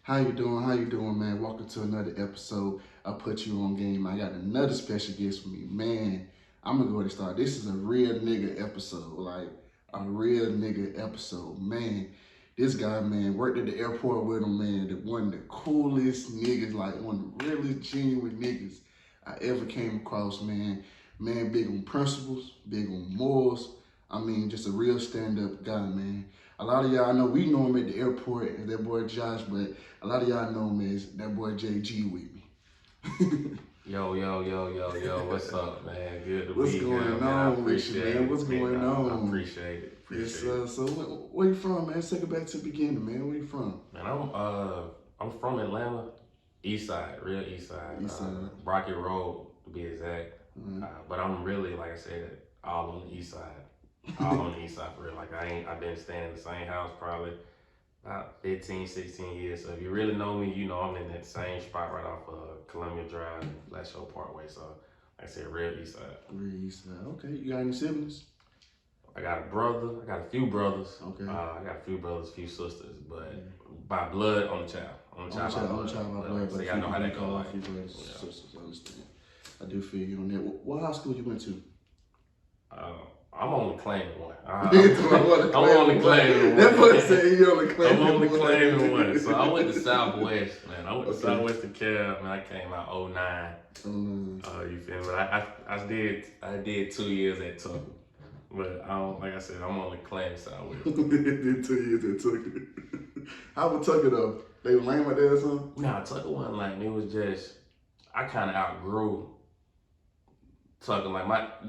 How you doing? How you doing, man? Welcome to another episode. I put you on game. I got another special guest with me, man. I'm gonna go ahead and start. This is a real nigga episode, like a real nigga episode, man. This guy, man, worked at the airport with him, man. One of the coolest niggas, like one of the really genuine niggas I ever came across, man. Man, big on principles, big on morals. I mean, just a real stand-up guy, man. A lot of y'all know we know him at the airport as that boy Josh, but a lot of y'all know him as that boy JG with me. Yo, what's up, man? Good to What's be going here, man. I on with you, appreciate man? it. What's going I on? appreciate it. Yes, Appreciate it. So where you from, man? Let's take it back to the beginning, man. Where you from? Man, I'm from Atlanta, East Side, real East Side. East Side. Rocket Road to be exact. Mm-hmm. But I'm really, like I said, all on the East Side. All on the East Side for real. Like I've been staying in the same house probably about 15, 16 years. So if you really know me, you know I'm in that same spot right off Columbia Drive and Flat Show Parkway. So like I said, real East Side. Real East Side. Okay. You got any siblings? I got a brother. I got a few brothers. Okay. I got a few brothers, a few sisters, but by blood, on the child. On the child by blood. So y'all know how that goes. Like, few brothers, sisters, I understand. I do feel you on that. What high school you went to? I'm only claiming one. I'm only claiming one. That boy said he only claiming I'm only one. claiming one. So I went to Southwest, man. I went to Southwestern Cal, man. I came out 09. You feel me? But I did 2 years at Tucker. But like I said, I'm only claiming Southwest. Did 2 years at Tucker. How was Tucker though? They were lame out there or something? Nah, Tucker wasn't like me. It was just, I kind of outgrew Tucker. Like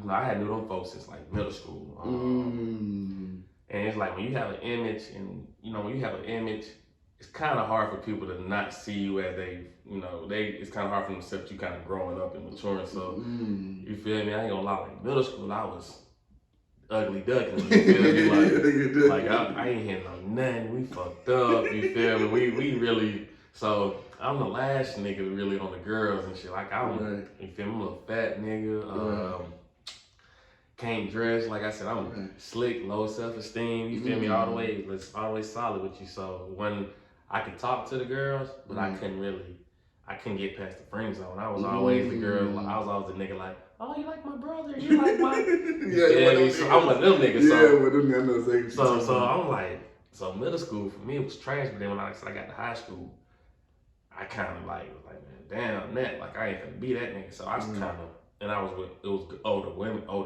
I had knew them folks since like middle school. And it's like when you have an image, and when you have an image, it's kind of hard for people to not see you as it's kind of hard for them to accept you kind of growing up and maturing. So you feel me? I ain't gonna lie. Like middle school, I was ugly duckling. You feel me? Like I ain't hitting on nothing. We fucked up. You feel me? We really. So I'm the last nigga really on the girls and shit. Like you feel me? I'm a little fat nigga. Can't dress. Like I said, I'm slick, low self-esteem. You feel me? All the way solid with you. So when I could talk to the girls, but I couldn't get past the friend zone. I was always the girl. I was always the nigga like, oh, you like my brother? You like my? So I'm one of them niggas. So I'm like, so middle school for me it was trash. But then when I got to high school, I kind of like was like, man, damn that. Like I ain't gonna be that nigga. So I was kind of. And I was with older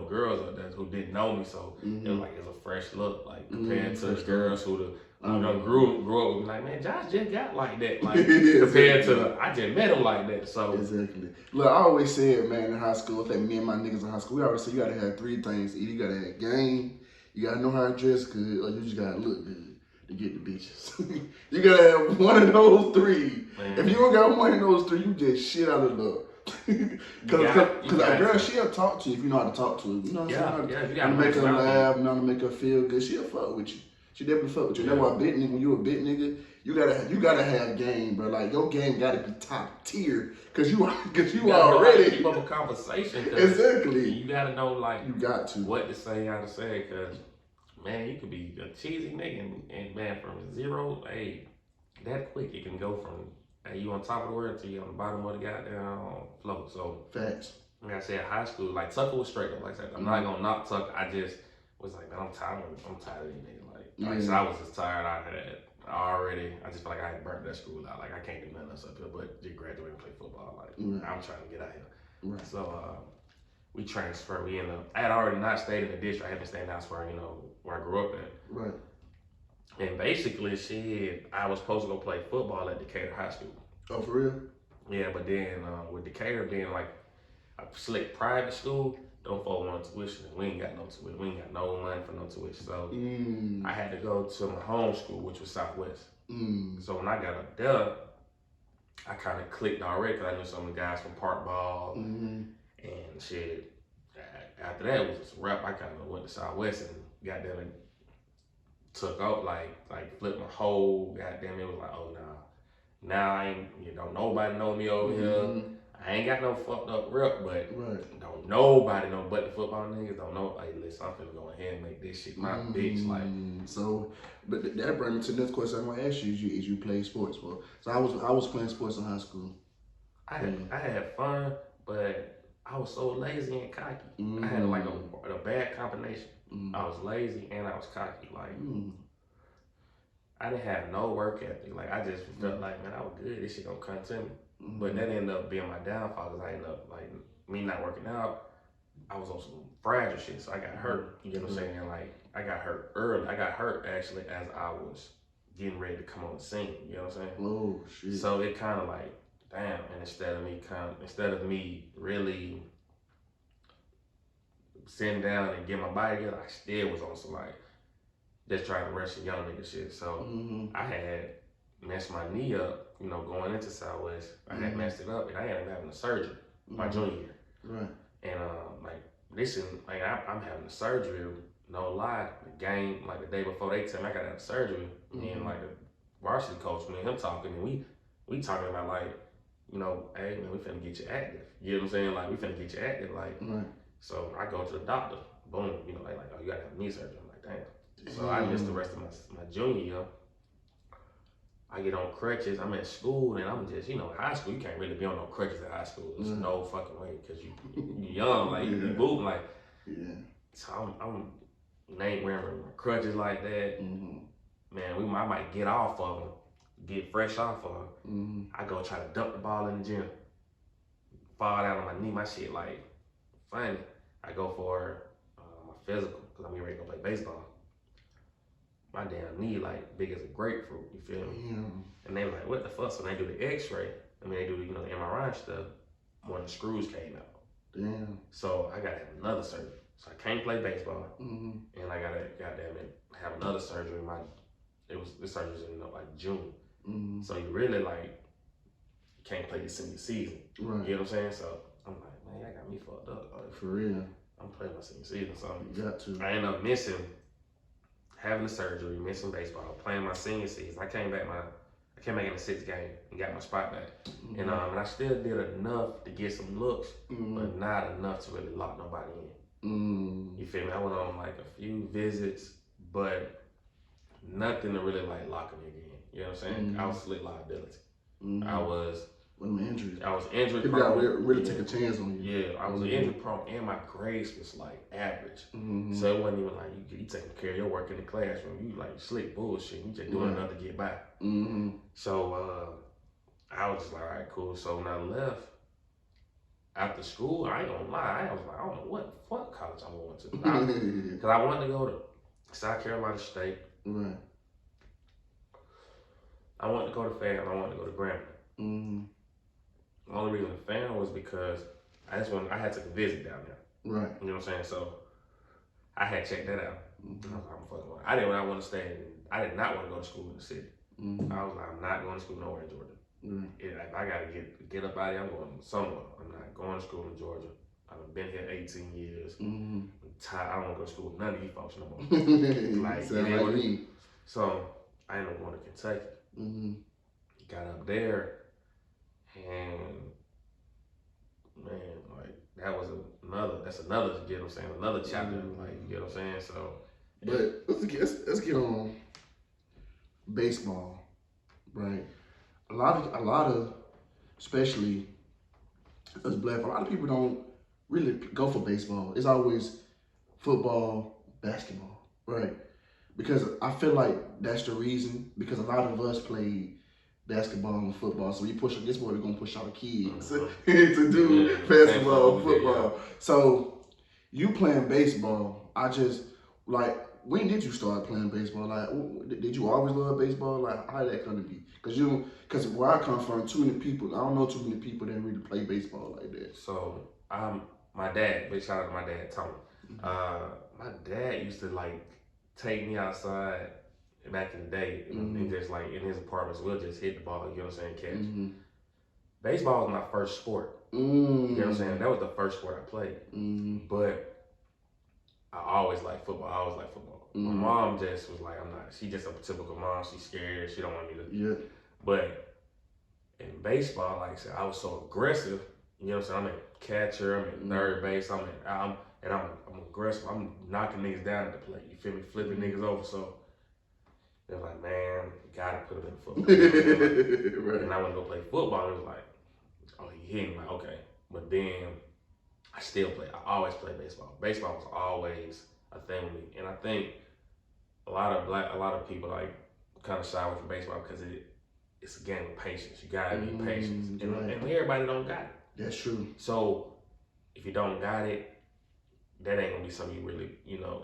girls out there who didn't know me, so it was like a fresh look, like compared to the girls who grew up with me. Like, man, Josh just got like that, like compared to I just met him like that. So exactly. Look, I always said, man, in high school, I think me and my niggas in high school, we always say you gotta have three things. Either you gotta have game, you gotta know how to dress good, or you just gotta look good to get the bitches. You gotta have one of those three. Man. If you don't got one of those three, you just shit out of luck. Because a girl, she'll talk to you if you know how to talk to her. You know what I'm saying? You gotta make her laugh, you know how to make her feel good. She'll fuck with you. She definitely fuck with you. That's why a big nigga, when you a big nigga, you gotta have game, bro. Like your game gotta be top tier. Cause you already keep up a conversation. Exactly. You gotta know you got to what to say, how to say. Cause man, you could be a cheesy nigga and man from zero, that quick it can go from. Hey, you on top of the world till you on the bottom of the goddamn float. So facts. Like I said, high school, like Tucker was straight up. Like I said, I'm not gonna knock Tucker. I just was like, man, I'm tired of these niggas. Like I said, I was just tired. I just feel like I had burnt that school out. Like I can't do nothing else up here but just graduate and play football. Like I'm trying to get out here. Right. So we transferred. I had already not stayed in the district. I had been staying elsewhere, where I grew up at. Right. And basically, I was supposed to go play football at Decatur High School. Oh, for real? Yeah, but then with Decatur being like a slick private school, don't fall on tuition. We ain't got no tuition. We ain't got no money for no tuition. So I had to go to my home school, which was Southwest. So when I got up there, I kind of clicked already because I knew some of the guys from Park Ball and shit. After that, it was just a rap. I kind of went to Southwest and got them and took off, like flipped my whole goddamn. It was like, oh nah, now I ain't, nobody know me over here. I ain't got no fucked up rep, but Right. don't nobody know but the football niggas. Don't know. Like, listen, I'm finna go ahead and make this shit my bitch. Like, So, but that brings me to the next question I'm gonna ask you: is you play sports? Well, so I was playing sports in high school. I had fun, but I was so lazy and cocky. I had like a bad combination. I was lazy and I was cocky. Like, I didn't have no work ethic. Like, I just felt like, man, I was good. This shit gonna come to me. But that ended up being my downfall because I ended up like me not working out. I was on some fragile shit, so I got hurt. You know what I'm saying? Like, I got hurt early. I got hurt actually as I was getting ready to come on the scene. You know what I'm saying? Oh shit. So it kind of like, damn. And instead of me really sitting down and get my body together, I still was on some like just trying to rush a young nigga shit. So I had messed my knee up, you know, going into Southwest. I had messed it up and I ended up having a surgery my junior year. Right. And like this is like I'm having a surgery, no lie. The game, like the day before they tell me I gotta have surgery, me and like the varsity coach, me and him talking, and we talking about like, you know, hey man, we finna get you active. You know what I'm saying? Like we finna get you active. Like so I go to the doctor, boom, you know, like oh you gotta have knee surgery. I'm like, damn. So I missed the rest of my junior year. I get on crutches. I'm at school and I'm just, you know, high school, you can't really be on no crutches at high school. There's no fucking way because you young, like you moving like. So I'm ain't wearing my crutches like that. Man, I might get off of them, get fresh off of them. I go try to dump the ball in the gym, fall down on my knee, my shit like funny. I go for my physical because I'm getting ready to go play baseball. My damn knee like big as a grapefruit, you feel me? And they were like, what the fuck? So they do the x-ray, I mean they do the, you know, the MRI stuff, one of the screws came out. Damn. So I gotta have another surgery. So I can't play baseball. And I gotta goddamn it have another surgery. This surgery was in like June. So you really like can't play your senior season. Right. You know what I'm saying? So I'm like, man, that got me fucked up. Like, for real. I'm playing my senior season, so you got to. I ended up having the surgery, missing baseball, playing my senior season. I came back in the sixth game and got my spot back. And I still did enough to get some looks, but not enough to really lock nobody in. You feel me? I went on like a few visits, but nothing to really like lock me again. You know what I'm saying? I was slick liability. I was injuries. I was injury prone. People really take a chance on you. Yeah, I was injury prone and my grades was like average. So it wasn't even like you taking care of your work in the classroom. You like slick bullshit. You just doing enough to get by. So I was just like, all right, cool. So when I left after school, I ain't gonna lie, I was like, I don't know what college I'm going to. Because I wanted to go to South Carolina State. Right. I wanted to go to FAM. I wanted to go to Grambling. The only reason FAM was because I had to visit down there. Right. You know what I'm saying? So I had checked that out. I was like, I'm fucking with it. I did not want to go to school in the city. I was like, I'm not going to school nowhere in Georgia. If I gotta get up out of here, I'm going somewhere. I'm not going to school in Georgia. I've been here 18 years. I'm tired. I don't want to go to school with none of you folks no more. Like, like me. So I ended up going to Kentucky. Got up there, and man, like that's another, you know what I'm saying, another chapter, like, you know what I'm saying. So, but let's get on baseball, right? A lot of, especially us black, a lot of people don't really go for baseball. It's always football, basketball, right? Because I feel like that's the reason. Because a lot of us played basketball and football, so this way we're gonna push our kids to do basketball and football. So you playing baseball, I just like. When did you start playing baseball? Like, did you always love baseball? Like, how did that come to be? Because where I come from, too many people, I don't know too many people that really play baseball like that. So, my dad, big shout out to my dad, Tony. My dad used to like take me outside back in the day, and just like in his apartments, we'll just hit the ball, you know what I'm saying, catch. Baseball was my first sport. You know what I'm saying? That was the first sport I played. But I always liked football. My mom just was like, she just a typical mom. She's scared. She don't want me to. Yeah. But in baseball, like I said, I was so aggressive You know what I'm saying? I'm at catcher, I'm at third base, I'm aggressive. I'm knocking niggas down at the plate. You feel me? Flipping niggas over. So they're like, man, you gotta put him in football. You know like, right. And I went to go play football. It was like, oh, he hitting like okay. But then I still play. I always play baseball. Baseball was always a thing with me, and I think a lot of people like kind of shy away from baseball because it's a game of patience. You gotta be patient, and everybody don't got it. That's true. So if you don't got it, that ain't gonna be something you really,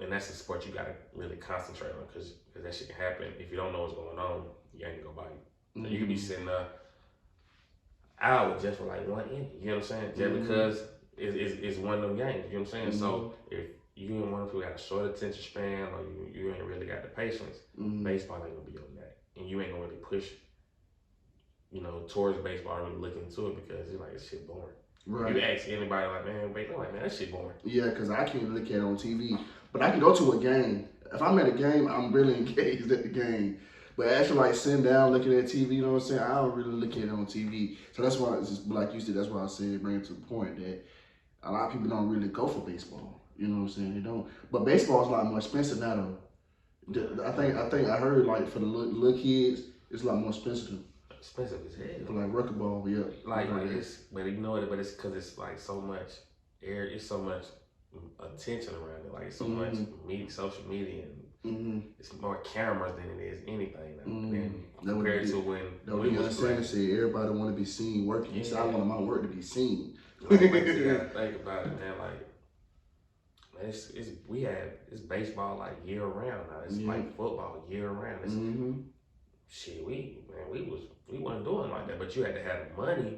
and that's a sport you gotta really concentrate on because that shit can happen. If you don't know what's going on, you ain't gonna bite. So you could be sitting there hours just for like one inning. You know what I'm saying? Just because it's one of them games. You know what I'm saying? So if you ain't one who got a short attention span or you ain't really got the patience, baseball ain't gonna be on that, and you ain't gonna really push, towards baseball, really look into it because it's like it's shit boring. Right. You ask anybody like, man, that shit boring. Yeah, because I can't look at it on TV. But I can go to a game. If I'm at a game, I'm really engaged at the game. But actually, like, sitting down, looking at TV, you know what I'm saying? I don't really look at it on TV. So that's why, like you said, that's why I said, bring it to the point that a lot of people don't really go for baseball. You know what I'm saying? They don't. But baseball is a lot more expensive now, though. I think I heard, like, for the little kids, it's a lot more expensive. Expensive as hell. For like racquetball, yeah. Like it's, but you know what? But it's because it's like so much air, it's so much attention around it. Like it's so much media, social media, and it's more cameras than it is anything. Than compared to when we was playing. Everybody want to be seen working. He said, I want my work to be seen. Like, you gotta think about it, man. Like, it's baseball like year round now. It's like football year round. It's, shit, we wasn't doing like that, but you had to have the money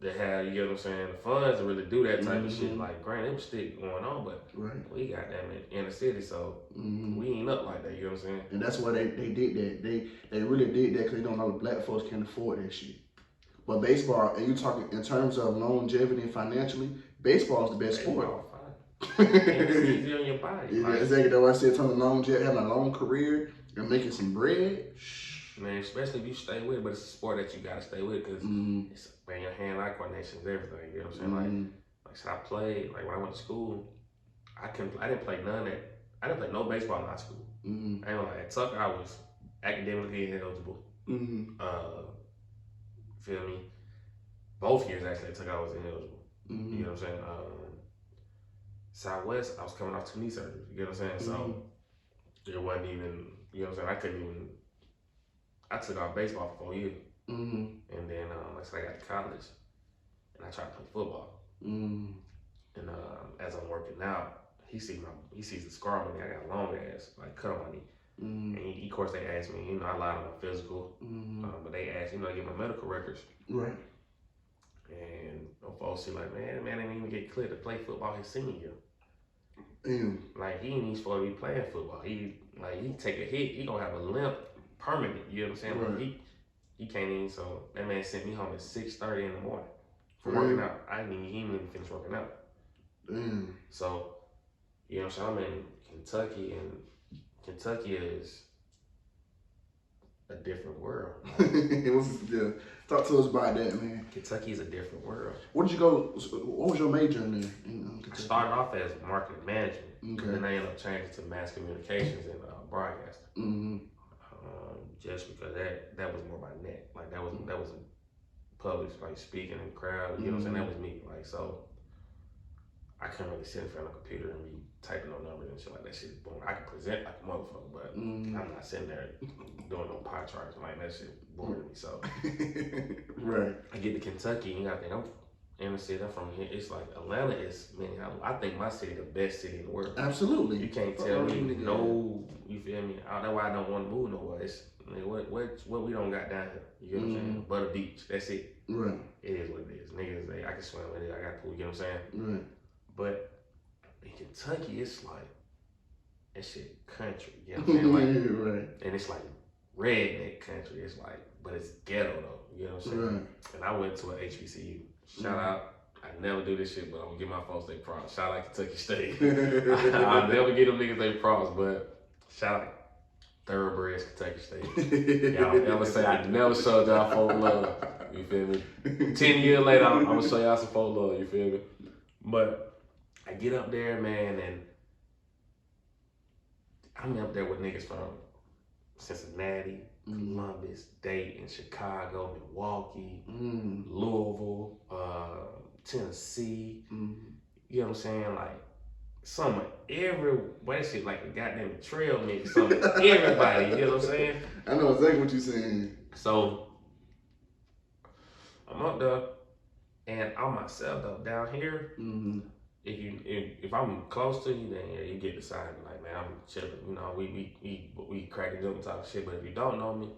to have, you get what I'm saying, the funds to really do that type of shit. Like, granted, it was still going on, but we got them in the city, so we ain't up like that, you know what I'm saying? And that's why they did that. They really did that because they don't know black folks can't afford that shit. But baseball, and you talking in terms of longevity and financially, baseball is the best sport. It's easy on your body. Yeah, like, exactly. That's why I said, talking longevity, having a long career and making some bread. Man, especially if you stay with it, but it's a sport that you gotta stay with because it's, man, your hand-eye coordination is everything. You know what I'm saying? Like so I played, like when I went to school, I didn't play I didn't play no baseball in high school. I ain't gonna lie, at Tuck I was academically ineligible. Feel me? Both years actually at Tuck I was ineligible. You know what I'm saying? Southwest, I was coming off 2 knee surgeries. You know what I'm saying? So it wasn't even, you know what I'm saying? I took off baseball for 4 years. And then, like I said, I got to college and I tried to play football. And as I'm working out, he sees the scar on me. I got long ass, like cut on my knee. And of course, they asked me, I lied on my physical, but they asked, I get my medical records. Right. And no folks see like, man didn't even get cleared to play football his senior year. Like, he ain't even supposed to be playing football. He take a hit, he gonna have a limp permanent, you know what I'm saying? Right. Like he can't even, so that man sent me home at 6:30 in the morning for working out. He didn't even finish working out. So, you know what I'm saying? I'm in Kentucky, and Kentucky is a different world. Yeah. Talk to us about that, man. Kentucky is a different world. What was your major in there? I started off as marketing management, and then I ended up changing to mass communications and broadcasting. Just because that was more my neck. Like that was public, like speaking in the crowd, you know what I'm saying? That was me. Like, so I couldn't really sit in front of a computer and be typing on numbers and shit like that. Shit is boring. I can present like a motherfucker, but I'm not sitting there doing no pie charts. Like, that shit boring to me. So right. I get to Kentucky and I think I'm in the city. I'm from here. It's like Atlanta is, man, I think my city the best city in the world. Absolutely. You can't tell me no, you feel me? That's why I don't want to move nowhere. It's what we don't got down here. You know what I'm saying? But a beach. That's it. Right. It is what it is. Niggas, I can swim with it. I got pool. You know what I'm saying? Right. But in Kentucky, it's like that shit country. You know what I'm saying? Like, right. And it's like redneck country. It's like, but it's ghetto though. You know what I'm saying? Right. And I went to a HBCU. Shout out. I never do this shit, but I'm gonna give my folks their props. Shout out Kentucky State. I never give them niggas their props, but shout out Thoroughbreds Kentucky State. Y'all never say I never showed y'all folk love. You feel me? 10 years later, I'm gonna show y'all some folk love. You feel me? But I get up there, man, and I'm up there with niggas from Cincinnati, Columbus, Dayton, Chicago, Milwaukee, Louisville, Tennessee. You know what I'm saying? Like some of everybody, shit like a goddamn trail mix. Some of everybody. You know what I'm saying? I know exactly what you're saying. So I'm up there, and I'm myself though down here. If I'm close to you, then yeah, you get the sign like, man, I'm chilling. You know, we cracking up and talking shit. But if you don't know me,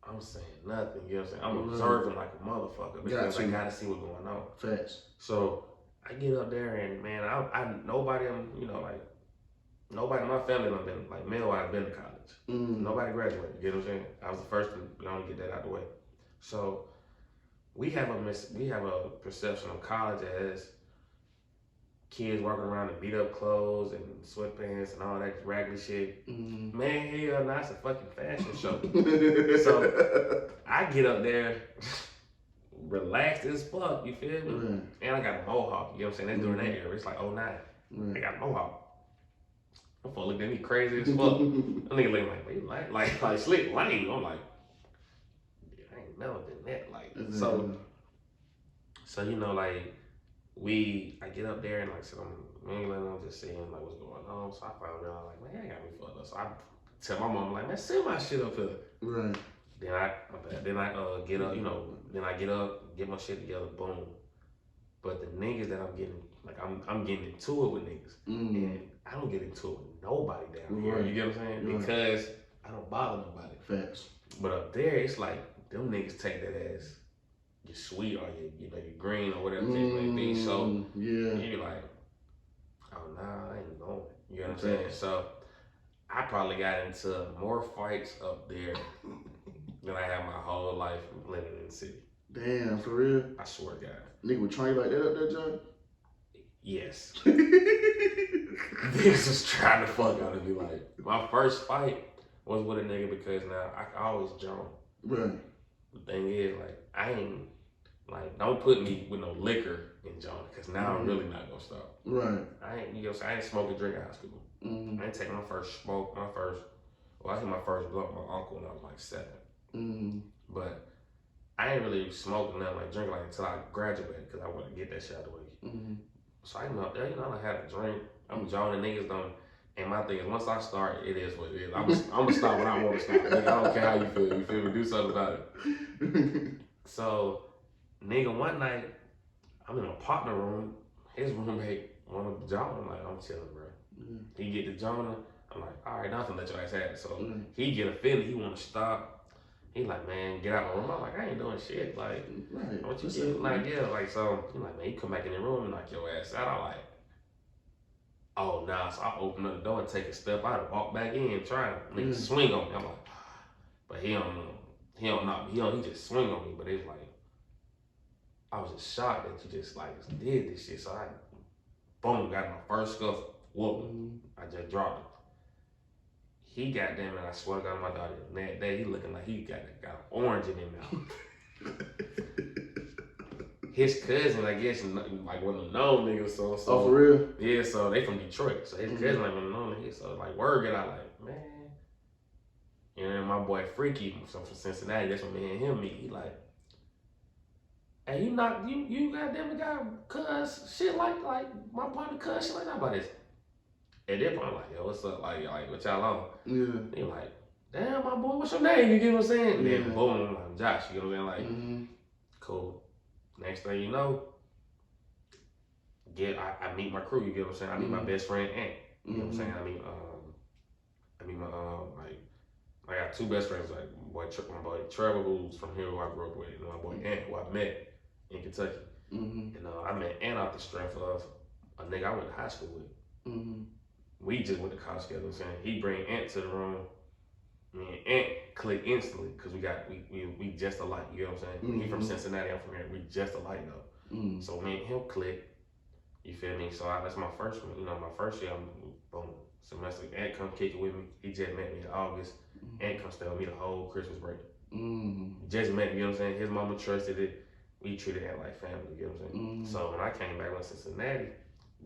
I'm saying nothing. You know what I'm saying? I'm observing like a motherfucker because I gotta see what's going on. Facts. So I get up there and man, I nobody you know like nobody in my family done been like male-wise been to college. Nobody graduated. You know what I'm saying? I was the first to get that out the way. So we have a perception of college as kids walking around in beat up clothes and sweatpants and all that raggedy shit. Man, hell, no, it's a fucking fashion show. So I get up there, relaxed as fuck, you feel me? And I got a mohawk, you know what I'm saying? That's during that era. It's like 09. I got a mohawk. My fuck looked at me crazy as fuck. That nigga looking like, you like slick lame. I'm like, I ain't never been that. Like, so you know, like, I get up there and like so I'm mingling, I'm just seeing like what's going on. So I found out like, man, that got me fucked up. So I tell my mom like, man, send my shit up here. Then I get up, you know, then I get up, get my shit together, boom. But the niggas that I'm getting, like I'm getting into it with niggas. And I don't get into it with nobody down here. You get what I'm saying? Because I don't bother nobody. Facts. But up there, it's like them niggas take that as you're sweet or you're green or whatever it may be. So you're like, oh nah, I ain't going. You know what I'm saying? So I probably got into more fights up there than I have my whole life living in the city. Damn, for real? I swear to God. Nigga would train like that up there, John? Yes. Niggas was trying to fuck out of me. Like, my first fight was with a nigga because now I always jump. Right. The thing is, like, I ain't, like, don't put me with no liquor in John, because now I'm really not gonna stop. Right. I ain't smoking drink in high school. I ain't taking my first smoke, I hit my first blunt with my uncle when I was like 7. But I ain't really smoking nothing, like drinking like until I graduated, because I wanted to get that shit out of the way. So I went up there, you know, I had a drink. I'm joining niggas done. And my thing is, once I start, it is what it is. I'm gonna stop when I want to stop. Nigga, I don't care how you feel. You feel me? Do something about it. So, nigga, one night, I'm in a partner room. His roommate wanted to join. I'm like, I'm chilling, bro. He get the joiner. I'm like, all right, nothing, let your ass have it. So he get offended. He want to stop. He like, man, get out my room. I'm like, I ain't doing shit. Like, what you saying? Like, yeah, like, so he like, man, you come back in the room and knock your ass out. I'm like, oh, nah. So I open up the door and take a step out and walk back in, trying to swing on me. I'm like, but he don't knock me. He just swing on me. But it's like, I was just shocked that you just like did this shit. So I, boom, got my first scuff whooping. I just dropped it. He goddamn it, I swear to God, my daughter, that day he looking like he got orange in his mouth. His cousin, I guess, like one of the known niggas. So oh, for real? Yeah, so they from Detroit. So his cousin like one of the known niggas. So like word get out like, man. And then my boy Freaky from Cincinnati, that's when me and him meet. He like, hey, you goddamn got cuz shit like my partner cuz shit like that about this. At that point, I'm like, yo, what's up? Like what y'all on? Yeah. He like, damn, my boy, what's your name? You get what I'm saying? And then boom, I'm like, Josh, you know what I'm saying? Like, cool. Next thing you know, I meet my crew, you get what I'm saying? I meet my best friend Ant. You know what I'm saying? I meet my I got 2 best friends, like my boy Trevor, who's from here, who I grew up with, and my boy Ant, who I met in Kentucky. And I met Ant off the strength of a nigga I went to high school with. We just went to college together. You know what I'm saying? He bring Ant to the room. Me and Ant click instantly because we just alike. You know what I'm saying? He from Cincinnati, I'm from here. We just alike though. So me and him click. You feel me? So that's my first one. You know, my first year, I'm boom semester. Ant come kick it with me. He just met me in August. Ant come stay with me the whole Christmas break. Just met, you know what I'm saying? His mama trusted it. We treated it like family, you know what I'm saying? So when I came back to Cincinnati,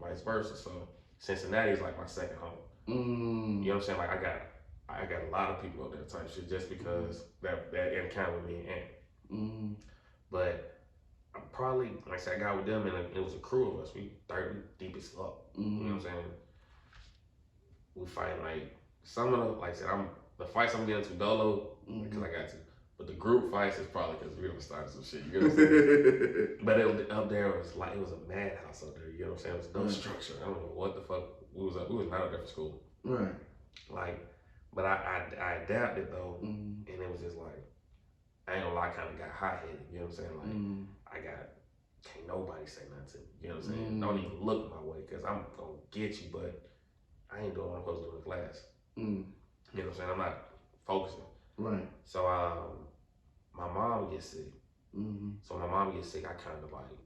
vice versa. So Cincinnati is like my second home. You know what I'm saying? Like I got a lot of people up there type shit just because that encounter with me and Aunt. But I probably, like I said, I got with them and it was a crew of us. We 30 deep as fuck. You know what I'm saying? We fight like some of the, like I said, the fights I'm getting to dolo because I got to. But the group fights is probably because we don't start some shit. You know what I'm saying? But up there was like, it was a madhouse up there. You know what I'm saying? There was no structure. I don't know what the fuck we was not up there for school. Right. Like, but I adapted though, and it was just like, I ain't gonna lie, I kind of got hot headed. You know what I'm saying? Like, can't nobody say nothing to me. You know what I'm saying? Don't even look my way because I'm gonna get you, but I ain't doing what I'm supposed to do in class. You know what I'm saying? I'm not focusing. Right. So my mom gets sick. So my mom gets sick, I kind of like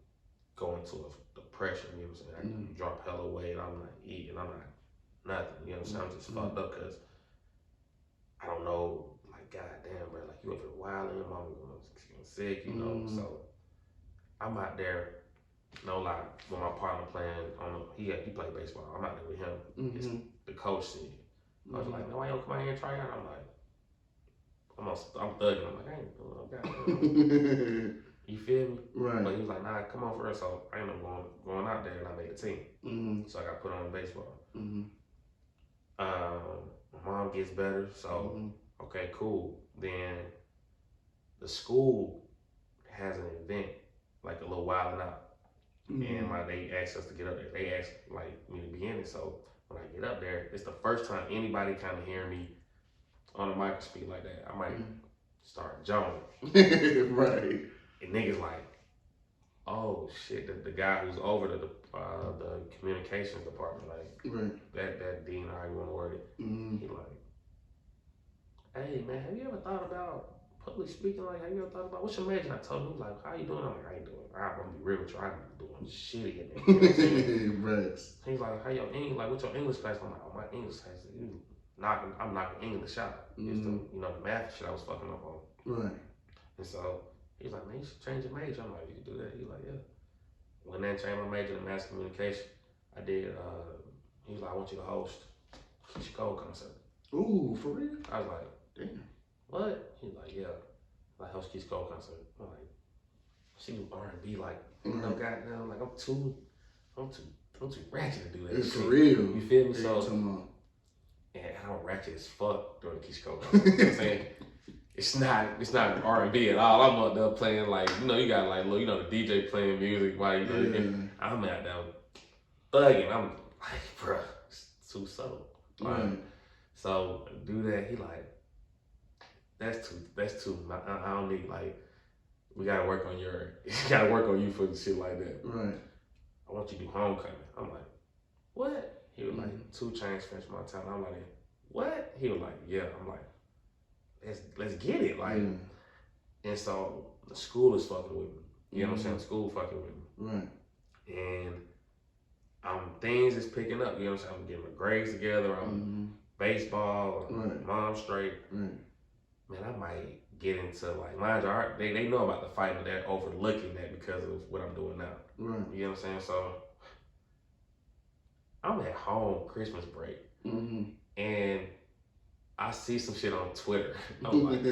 go into a depression. You know what I'm saying? I drop hella weight. I'm not eating. I'm not nothing. You know what I'm saying? I'm just fucked up because I don't know. Like, goddamn, bro. Like, you up here wilding. Your mama getting sick. You know. So I'm out there. No lie, when my partner playing he played baseball. I'm out there with him. The coach said, I was like, no, why you don't come out here and try out? I'm like, I'm thugging. I'm like, I ain't doing no goddamn. You feel me? Right. But he was like, nah, come on first. So I ended up going out there and I made the team. So I got put on baseball. My mom gets better. So, okay, cool. Then the school has an event, like a little wilding out. And they asked us to get up there. They asked like me to be in it. So when I get up there, it's the first time anybody kind of hearing me on the mic speak like that. I might start jumping. Right. And niggas like, oh shit, the guy who's over the communications department, like that dean, or how you want to word it, he like, hey man, have you ever thought about public speaking? Like, have you ever thought about what's your major? I told him, he was like, how you doing? I'm like, I ain't doing. I'm gonna be real with you. I'm doing shitty in there. You know what I'm saying? Right. He's like, how your English? Like, what's your English class? I'm like, oh, my English class. I'm knocking English out. It's the the math shit I was fucking up on. Right. And so he's like, man, you should change your major. I'm like, you can do that. He's like, yeah. When I changed my major to mass communication, I did. He was like, I want you to host Keisha Cole concert. Ooh, for real? I was like, damn. What? He's like, yeah. Like, host Keisha Cole concert. I'm like, she do R&B, like, you know, goddamn, like I'm too ratchet to do that. It's shit. For real. You feel me? So, and I'm ratchet as fuck during the Keisha Cole concert. You know what I'm saying? It's not R&B at all. I'm out there playing like, you got like, the DJ playing music while I'm out there thugging. I'm like, bruh, it's too subtle. So do that. He like, that's too. I don't need like. We gotta work on you for shit like that. Right. I want you to do homecoming. I'm like, what? He was like, 2 Chainz, French Montana. I'm like, what? He was like, yeah. I'm like, let's get it. Like, and so the school is fucking with me. You know what I'm saying? The school fucking with me. Right. And things is picking up. You know what I'm saying? I'm getting my grades together. I'm baseball. Mom straight. Right. Man, I might get into like, mind you, they know about the fight, but they're overlooking that because of what I'm doing now. Right. You know what I'm saying? So I'm at home Christmas break, and I see some shit on Twitter. I'm like,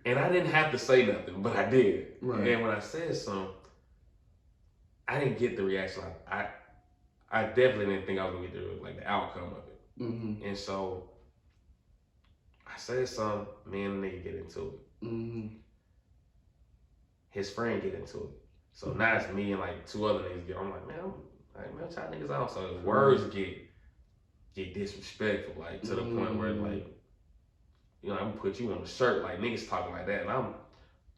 and I didn't have to say nothing, but I did. Right. And when I said something, I didn't get the reaction. I definitely didn't think I was gonna get the outcome of it. And so I said something, me and the nigga get into it. His friend get into it. So now it's me and like 2 other niggas get. I'm like, man, what y'all niggas out? So the words get disrespectful, like to the point where like, I'm gonna put you on the shirt, like niggas talking like that, and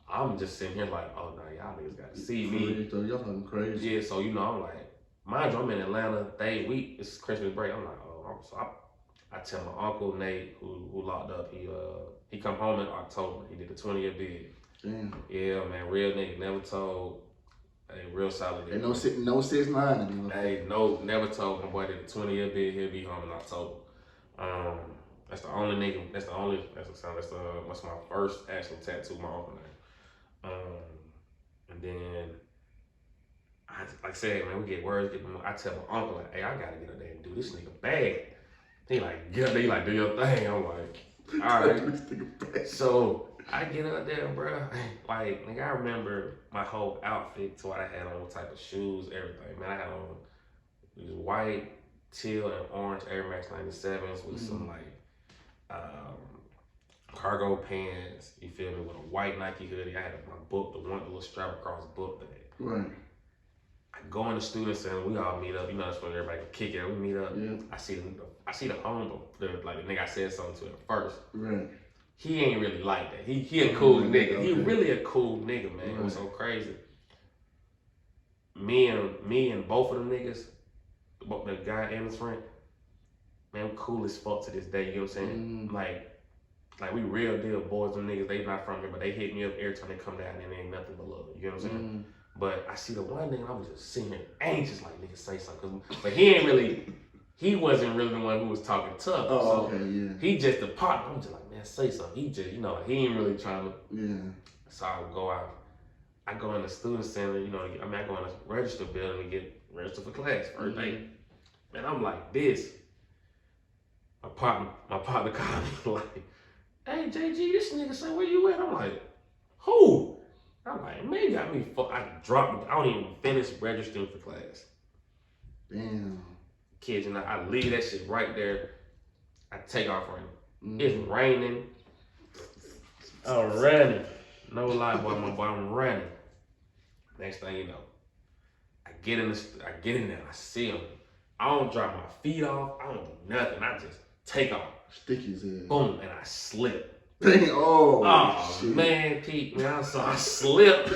I'm just sitting here like, oh no, y'all niggas gotta see me. Y'all talking crazy. Yeah, so I'm like, mind you, I'm in Atlanta. It's Christmas break. I'm like, oh, so I tell my uncle Nate, who locked up, he come home in October. He did the 20-year bid. Damn. Yeah, man, real nigga, never told. Hey, real solid. Hey, no 6ix9ine. Hey, no, never told. My boy did the 20-year bid. He'll be home in October. That's the only nigga. That's the only. What's my first actual tattoo? My uncle name. And then like I said, man, we get words. I tell my uncle like, hey, I gotta get up there and do this nigga bad. He like, get up there, he like, do your thing. I'm like, all right. So I get up there, bro. Like, nigga, I remember my whole outfit to what I had on, what type of shoes, everything. Man, I had on these white, teal, and orange Air Max 97s with some like cargo pants. You feel me? With a white Nike hoodie. I had my book, the little strap across book bag. Right. I go in the student center. We all meet up. You know, that's when everybody can kick it. We meet up. Yeah. I see the owner, the nigga I said something to at first. Right. He ain't really like that. He a cool nigga. Okay. He really a cool nigga, man. It was so crazy. Me and both of them niggas, both the guy and his friend, man, we cool as fuck to this day. You know what I'm saying? Like we real deal boys. Them niggas, they not from here, but they hit me up every time they come down, and it ain't nothing but love. You know what I'm saying? But I see the one nigga, I was just sitting there anxious, like, nigga, say something. But he wasn't really the one who was talking tough. Oh, so okay, yeah. He just the partner. I'm just like, man, say something. He just, you know, he ain't really trying to. Yeah. So I would go out. I go in the student center, you know, I go in the register building to get registered for class first day. Man, I'm like this. My partner called me like, hey, JG, this nigga say, where you at? I'm like, who? I'm like, man, you got me I dropped, I don't even finish registering for class. Damn. Kids, you know, I leave that shit right there. I take off running. It's raining. I'm running. No lie, boy, I'm running. Next thing you know, I get in there, I see him. I don't drop my feet off, I don't do nothing. I just take off. Sticky as hell. Boom, and I slip. Dang, oh shit. Man, Pete, man, so I slipped.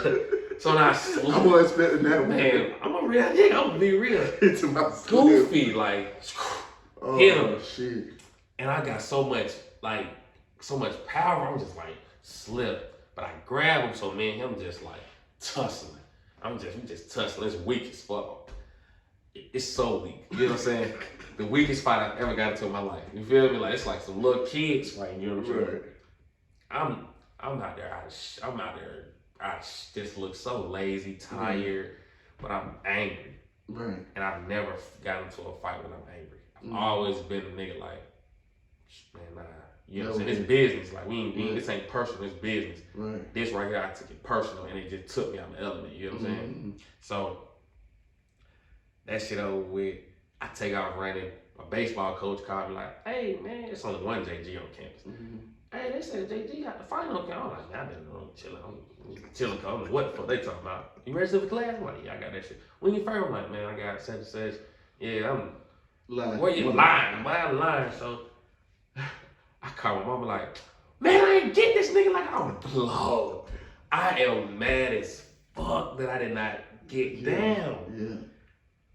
So now I slipped. I wasn't expecting that, man. I'm a real nigga, I'm gonna be real. Into my Goofy, like, hit him. Shit. And I got so much power, I'm just like, slip. But I grab him, so me and him just like tussling. We just tussling. It's weak as fuck. It's so weak. You know what I'm saying? The weakest fight I've ever got into in my life. You feel me? Like, it's like some little kids fighting. You know what I'm saying? I'm out there. I just look so lazy, tired, but I'm angry. Right. And I've never gotten into a fight when I'm angry. I've always been a nigga like, man, nah. You know what I'm saying? It's business. Like, this ain't personal, it's business. Right. This right here, I took it personal, and it just took me out of my element. You know what I'm saying? So, that shit over with. I take off running. My baseball coach called me like, hey, man, it's only one JG on campus. Hey, they said JG got the fight on campus. I'm like, man, I've been chilling. I'm chilling. I don't know what the fuck they talking about. You ready for class? I'm like, yeah, I got that shit. When you first, I'm like, man, I got such and such. Yeah, I'm lying. Where you lying? Why I'm lying? So, I call my mama like, man, I ain't get this nigga. Like, I'm blown. I am mad as fuck that I did not get down. Yeah.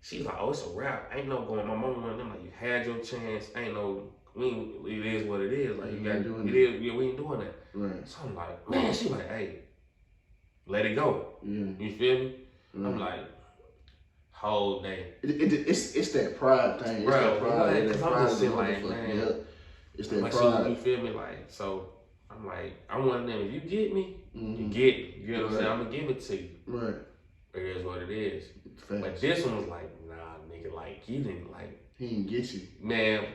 She's like, oh, it's a wrap. Ain't no going. My mama and them like, you had your chance. Ain't no, it is what it is. Like, you got doing it. Yeah, we ain't doing that. Right. So I'm like, man, she like, hey, let it go. Yeah. You feel me? I'm like, whole day. It's that pride thing. It's that pride. Because I'm just sitting like, man. Yeah. It's that like, pride. You feel me? Like, so I'm like, I'm one of them. If you get me, you get me. You know what I'm saying? I'm going to give it to you. Right. It is what it is. Facts. But this one was like, nah, nigga, like, you didn't, like. He didn't get you. Man,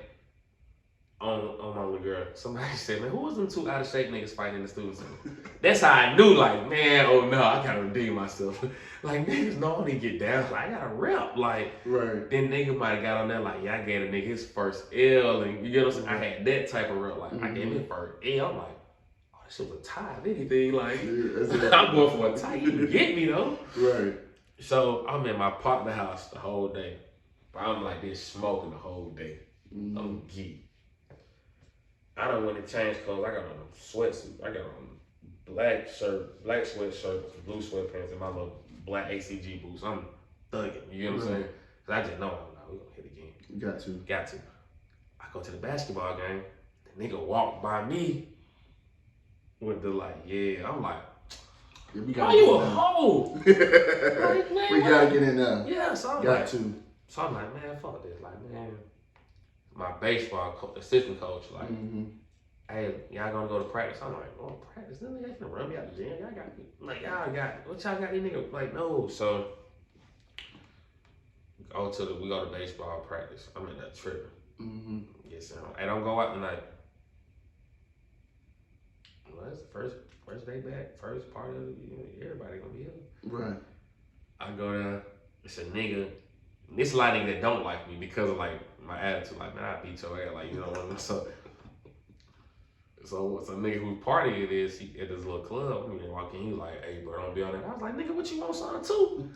on my little girl, somebody said, man, who was them two out of shape niggas fighting in the student center? That's how I knew, like, man, oh no, I gotta redeem myself. Like, niggas know when they get down, like, I gotta rep. Like, right. Then nigga might have got on there, like, yeah, I gave a nigga his first L, and you know what I'm saying? I had that type of rep, like, I gave him first L. I'm like, oh, this shit was a tie, if anything, like, I'm going for a tie. You can get me, though. Right. So, I'm in my partner house the whole day. I'm like this, smoking the whole day. I'm geek. I don't want to change clothes. I got on a sweatsuit. I got on black sweatshirt, blue sweatpants, and my little black ACG boots. I'm thugging. You know what I'm saying? Cause I just know, we're gonna hit again. You got to. Got to. I go to the basketball game. The nigga walked by me with the like, yeah. I'm like, why you a hoe? Like, man, we gotta get in there. Yeah, so I'm got like, to. So I'm like, man, fuck this. Like, man, my baseball assistant coach, like, hey, y'all gonna go to practice? I'm like, oh, practice? Them niggas finna run me out the gym. Y'all got me. Like, y'all got, what y'all got these niggas? Like, no. So, we go to baseball practice. I'm in that tripping. Yes, I don't go out tonight. Well, it's the first day back, first part of it. You know, everybody gonna be here. Right. I go there. It's a nigga. This a lot of niggas that don't like me because of like my attitude. Like, man, I beat your ass. Like, you know what I mean? So it's a nigga whose party it is at this little club. I mean, walking, he was like, hey, bro, don't be on that. I was like, nigga, what you want, son, too?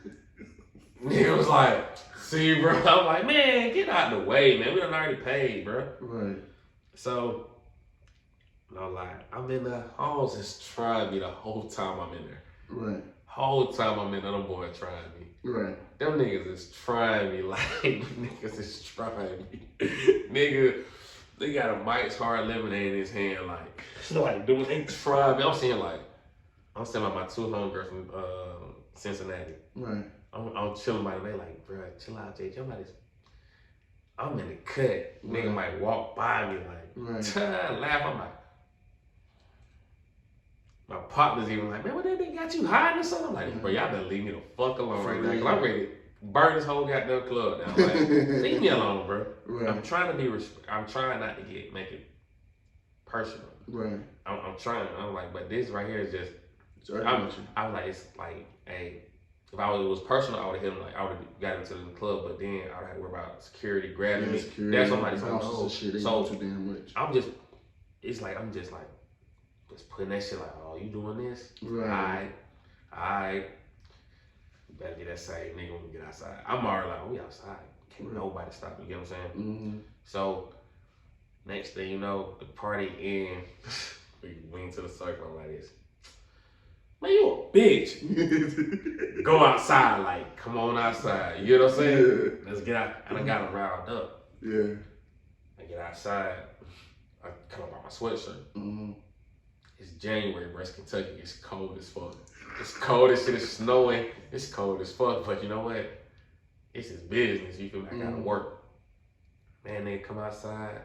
Nigga was like, see, bro. I'm like, man, get out the way, man. We done already paid, bro. Right. So, no lie, I'm in the halls just trying me the whole time I'm in there. Right. Whole time I'm in there, them boys trying me. Right. Them niggas is trying me like niggas is trying me. Nigga, they got a Mike's Hard Lemonade in his hand, like dude, they trying me. I'm saying about my two homegirls from Cincinnati. Right. I'm chilling by them. They like, bro, chill out, J. I'm in the cut. Right. Nigga might walk by me like, laugh. I'm like, my partner's even like, man, what that nigga got you hiding or something? I'm like, bro, y'all better leave me the fuck alone right now. Cause I'm ready to burn this whole goddamn club down. Like, leave me alone, bro. Right. I'm trying to be I'm trying not to make it personal. Right. I'm trying. I'm like, but this right here is just. I'm like, it's like, hey, if it was personal, I would have hit him. Like, I would have got into the club, but then I would have to worry about security grabbing me. Security, that's somebody's like, oh, shit, so too damn much. I'm just putting that shit like, oh, you doing this? Right. Alright. You better get that same nigga when we get outside. I'm already like, we outside. Can't nobody stop me, you get what I'm saying? So, next thing you know, the party ends. We went to the circle like this. Man, you a bitch. Go outside, like, come on outside. You know what I'm saying? Yeah. Let's get out. And I got him riled up. Yeah. I get outside. I come up by my sweatshirt. It's January, bro. It's Kentucky. It's cold as fuck. It's cold as shit. It's snowing. It's cold as fuck. But you know what? It's his business. You feel me? I gotta work. Man, they come outside.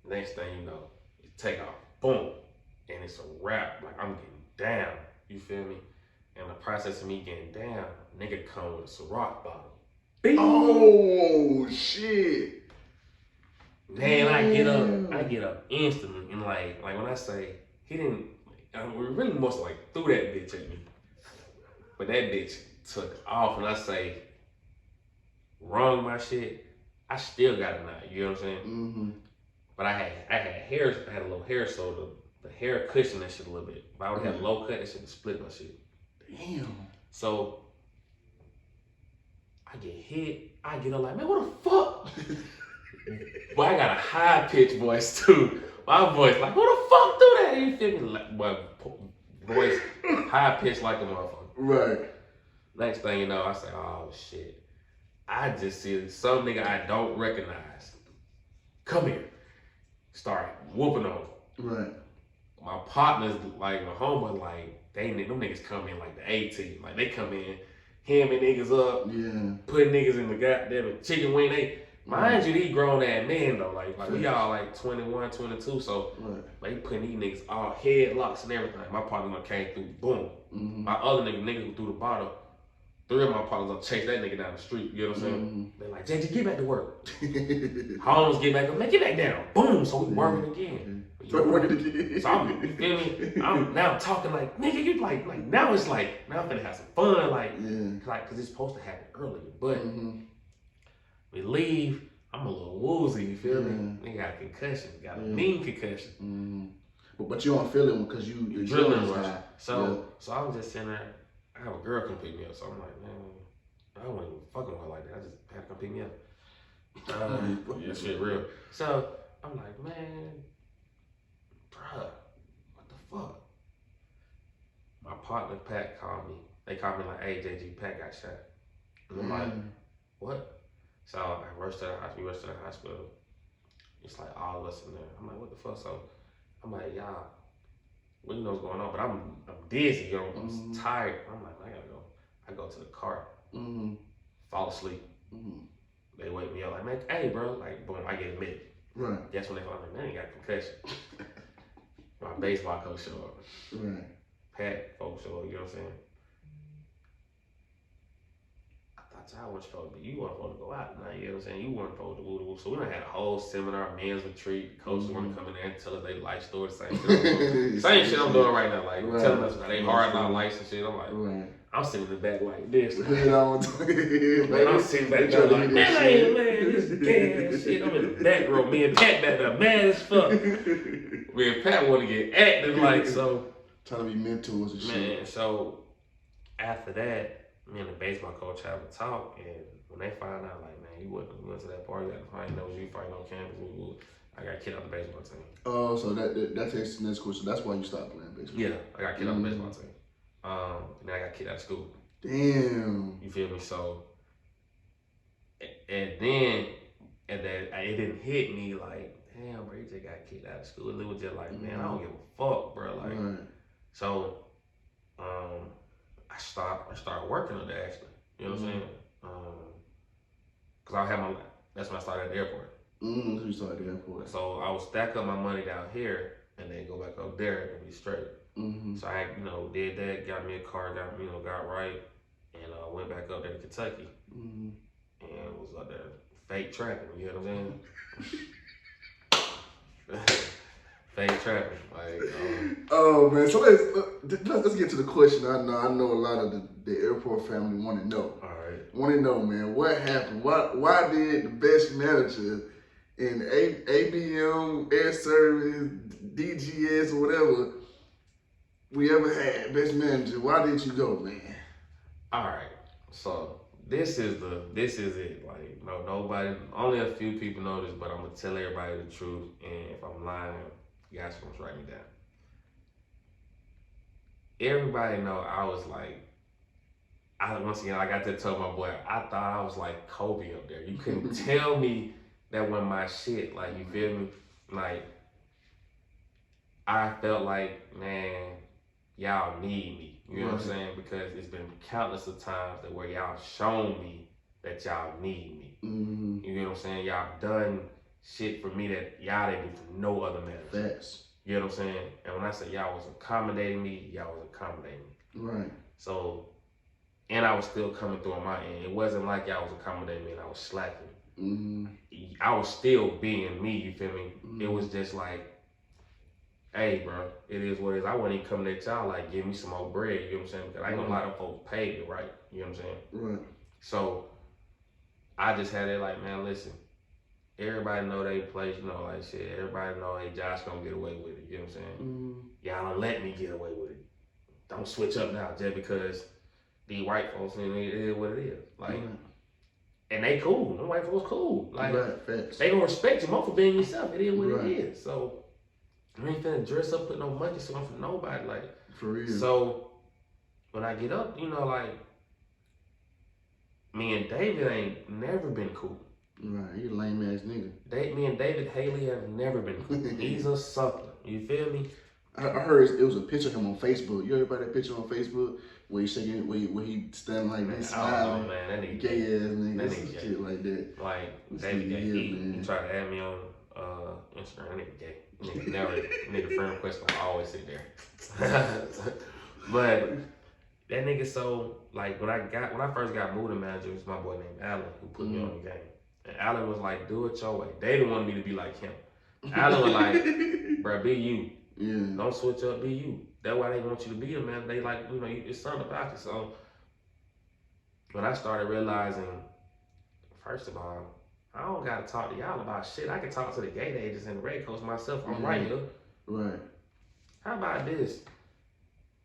Next thing you know, you take off. Boom. And it's a wrap. Like, I'm getting down. You feel me? And the process of me getting down, nigga come with a Ciroc bottle. Bing! Oh, shit. Man, I get up instantly. And like when I say, he didn't, we really must have like threw that bitch at me. But that bitch took off. And I say, wrong my shit, I still got a knot. You know what I'm saying? But I had hair, I had a little hair, so the hair cushioned that shit a little bit. If I would have had low cut, that shit would split my shit. Damn. So I get hit, I get up like, man, what the fuck? But I got a high pitched voice too. My voice like, who the fuck do that? You feel me? Like, my voice high pitched like a motherfucker. Right. Next thing you know, I say, oh shit. I just see some nigga I don't recognize. Come here. Start whooping on him. Right. My partners, like my homeboy, like them niggas come in like the A team. Like they come in, hamming niggas up, putting niggas in the goddamn chicken wing. Mind you, these grown ass men though, like we all like 21, 22, so they putting these niggas all headlocks and everything. My partner came through, boom. My other nigga who threw the bottle, 3 of my partners chase that nigga down the street, you know what I'm saying? They're like, JJ, get back to work. Holmes get back up, man, get back down. Boom, so we working again. So I'm, you feel me? I'm now talking like, nigga, you like now it's like, now I'm finna have some fun, cause it's supposed to happen earlier, but we leave, I'm a little woozy, you feel me? Nigga got a concussion, got a mean concussion. But you don't feel it because you're drilling rush. So I was just sitting there, I have a girl come pick me up, so I'm like, man, I wasn't even fucking with her like that, I just had to come pick me up. Yeah, shit real. So I'm like, man, bruh, what the fuck? My partner Pat called me. They called me like, hey, JG, Pat got shot. And I'm like, what? So I rushed to the hospital. We rushed to the hospital. It's like all of us in there. I'm like, what the fuck? So I'm like, y'all, what you know what's going on? But I'm dizzy, yo. I'm tired. I'm like, I gotta go. I go to the car, fall asleep. They wake me up like, man, hey, bro. Like, boom, I get admitted. Right. That's when they find me, man, he got concussion. My baseball coach show up. Right. Pat folks show up, you know what I'm saying? I thought y'all was supposed to be, you weren't supposed to go out tonight, you know what I'm saying? You weren't supposed to woo. So we done had a whole seminar, men's retreat. Coaches want to come in there and tell us their life story. Same shit same shit I'm doing right now. Like, telling us about their hard knock life and shit. I'm like, I'm sitting in the back like this. Man, I'm sitting back there like, man, this is gas shit. I'm in the back row. Me and Pat back there mad as fuck. Me and Pat want to get active like so. Trying to be mentors and shit. Man, so after that, me and the baseball coach have a talk, and when they find out, like, man, you went to that party, I didn't know you fighting on campus. I got kicked out the baseball team. Oh, so that takes the next question. That's why you stopped playing baseball. Yeah, I got kicked out the baseball team. And I got kicked out of school. Damn. You feel me? So, and then, it didn't hit me like, damn, bro, you just got kicked out of school. It was just like, man, I don't give a fuck, bro. Like, so, I started working on that actually. You know what I'm saying? Cause I had that's when I started at the airport. So you started at the airport. So I would stack up my money down here and then go back up there and be straight. So I, did that, got me a car, got right, and went back up there to Kentucky, and was up there fake trapping. You know what I'm saying? Fake trapping, like. Oh man, so let's get to the question. I know a lot of the airport family want to know. All right. Want to know, man, what happened? Why did the best manager in ABM, Air Service, DGS, or whatever we ever had, best manager? Why did you go, man? All right, so this is it. Like, nobody, only a few people know this, but I'm gonna tell everybody the truth. And if I'm lying, you guys gonna write me down. Everybody know I was like, once again, I got to tell my boy, I thought I was like Kobe up there. You couldn't tell me that wasn't my shit. Like, you feel me? Like, I felt like, man, y'all need me. You know what I'm saying? Because it's been countless of times that where y'all shown me that y'all need me. You know what I'm saying? Y'all done shit for me that y'all didn't do for no other manager. Facts. You know what I'm saying? And when I say y'all was accommodating me, y'all was accommodating me. Right. So, and I was still coming through on my end. It wasn't like y'all was accommodating me and I was slacking. I was still being me, you feel me? It was just like, hey, bro, it is what it is. I wasn't even coming at y'all like, give me some more bread, you know what I'm saying? Because I ain't gonna lie, them folks paid me right, you know what I'm saying? Right. So, I just had it like, man, listen, everybody know they place, like shit, everybody know, hey, Josh gonna get away with it, you know what I'm saying? Y'all don't let me get away with it. Don't switch up now just because these white folks, it is what it is. Like, and they cool. Them white folks cool. Like, they gonna respect you more for being yourself. It is what it is. So, you ain't finna dress up, put no monkey suit on for nobody. Like, for real. So, when I get up, like, me and David ain't never been cool. Right, you a lame ass nigga. Me and David Haley have never been cool. He's a sucker. You feel me? I heard it was a picture of him on Facebook. You heard about that picture on Facebook where he shaking, where he standing like this, smiling? Oh man, that nigga gay ass nigga, that nigga shit like that. Like David gay. He tried to add me on Instagram. That nigga gay. Nigga never. Nigga friend request. I always sit there. But that nigga, so like when I first got moved to manager, it was my boy named Alan who put me on the game. And Alan was like, do it your way. They didn't want me to be like him. Alan was like, bro, be you. Yeah. Don't switch up, be you. That's why they want you to be a man. They like, it's something about you. So when I started realizing, first of all, I don't gotta talk to y'all about shit. I can talk to the gate agents and the Red Coast myself. I'm right here. Right. How about this?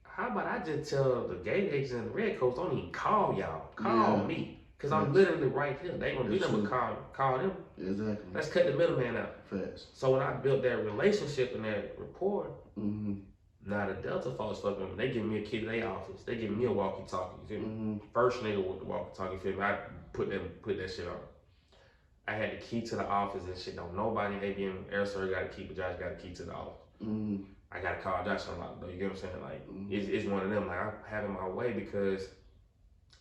How about I just tell the gate agents and the Red Coast, don't even call y'all. Call me. Because I'm literally right here. They ain't gonna be them to call them. Exactly. Let's cut the middleman out. Facts. So when I built that relationship and that rapport, now the Delta folks fucking with me. They give me a key to their office. They give me a walkie-talkie. You feel me? First nigga with the walkie-talkie, you feel me? I put that shit on. I had the key to the office and shit. Don't nobody in ABM Air Service got a key, but Josh got a key to the office. I got to call Josh on lock, though. You get what I'm saying? Like, it's one of them. Like, I'm having my way because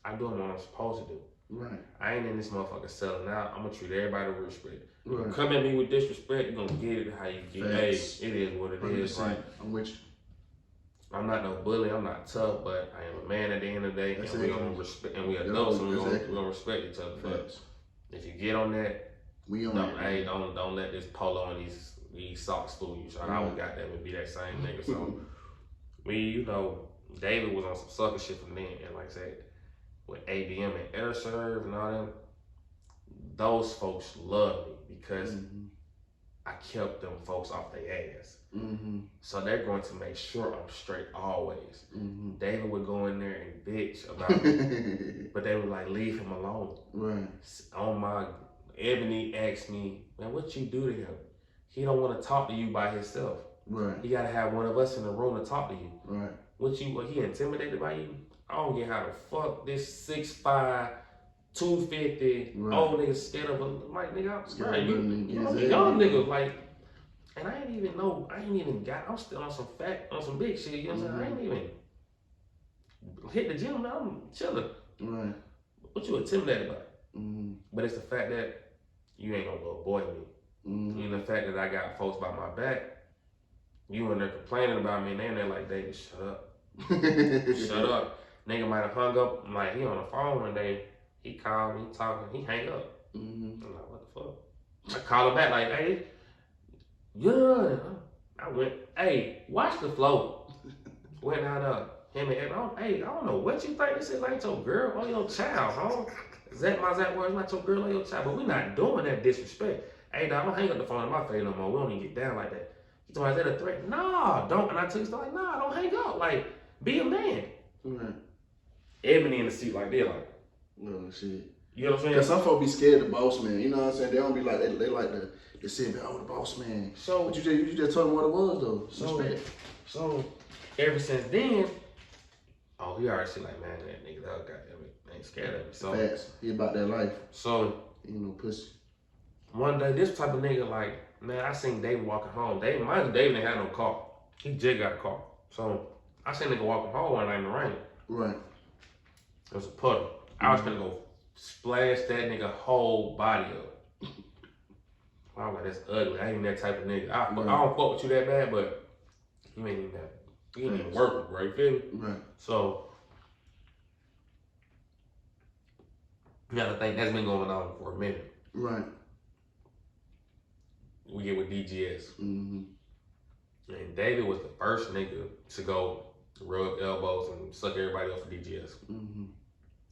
I do what I'm supposed to do. Right. I ain't in this motherfucker selling out. I'm gonna treat everybody with respect. Right. Come at me with disrespect, you're gonna get it how you get it. Hey, it is what it is. Right. I'm with you. I'm not no bully. I'm not tough, but I am a man at the end of the day, and we gonna respect. And we adults, and we gonna respect each other. But if you get on that, don't let this polo and these socks fool you. So I would got that would be that same nigga. So David was on some sucker shit from then, and like I said, with ABM and Air Serve and all them, those folks love me because I kept them folks off their ass. So they're going to make sure I'm straight always. David would go in there and bitch about me, but they would like leave him alone. Right. On my Ebony asked me, man, what you do to him? He don't want to talk to you by himself. Right. He gotta have one of us in the room to talk to you. Right. What he intimidated by you? I don't get how the fuck this 6'5", 250 old nigga scared of him. Like nigga, young niggas like, and I ain't even I'm still on some big shit. You know what I'm saying? I ain't even hit the gym. Now I'm chilling. Right. What you intimidated by? But it's the fact that you ain't gonna go avoid me. And the fact that I got folks by my back, you in there complaining about me, and they in there like, David, shut up. Shut up. Nigga might have hung up, like he on the phone one day, he called me, talking, he hang up. I'm like, what the fuck? I call him back like, hey, good. I went, hey, watch the flow. Went out him and Evan, hey, I don't know what you think this is, like your girl or your child, huh? That my exact words, not your girl or your child, but we not doing that disrespect. Hey, dog, don't hang up the phone in my face no more. We don't even get down like that. He told me, is that a threat? Nah, don't. And I took his like, nah, don't hang up. Like, be a man. Right. Ebony in the seat like, they're like, oh, shit. You know what I'm saying? Because some folks be scared of the boss man. You know what I'm saying? They don't be like, they like to say, oh, the boss man. So, but you just told him what it was, though. Respect. So, ever since then, he already see like, man, that nigga, that goddamn it, ain't scared of me. So, facts. He about that life. So, he ain't no pussy. One day, this type of nigga, like, man, I seen David walking home. David didn't have no car. He just got a car. So, I seen nigga walking home one night in the rain. Right. It was a puddle. I was gonna go splash that nigga whole body up. I was like, that's ugly. I ain't that type of nigga. I don't fuck with you that bad, but you ain't even that. You ain't even working, bro. You feel me? Right. So, you gotta think that's been going on for a minute. Right. We get with DGS. And David was the first nigga to go rub elbows and suck everybody off for DGS.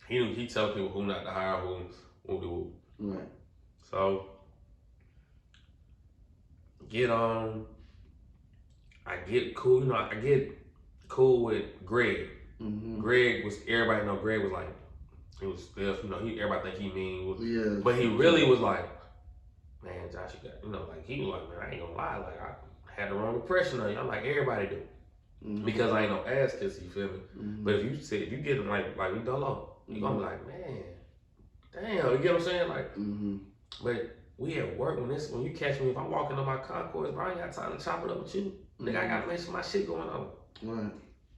He tell people who not to hire, who do. Right. So, get on. I get cool, I get cool with Greg. Greg was, everybody know Greg was like, he was stiff, everybody think he mean. But he really was like, man, Josh, you got, like, he was like, man, I ain't gonna lie, like, I had the wrong impression of you. I'm like, everybody do. Because I ain't no ass kisser, you feel me? But if you get him like we dolo, you gonna be like, man, damn, you get what I'm saying? Like, but we at work when you catch me, if I'm walking on my concourse, bro, I ain't got time to chop it up with you. Nigga, I gotta make sure my shit going on. Right.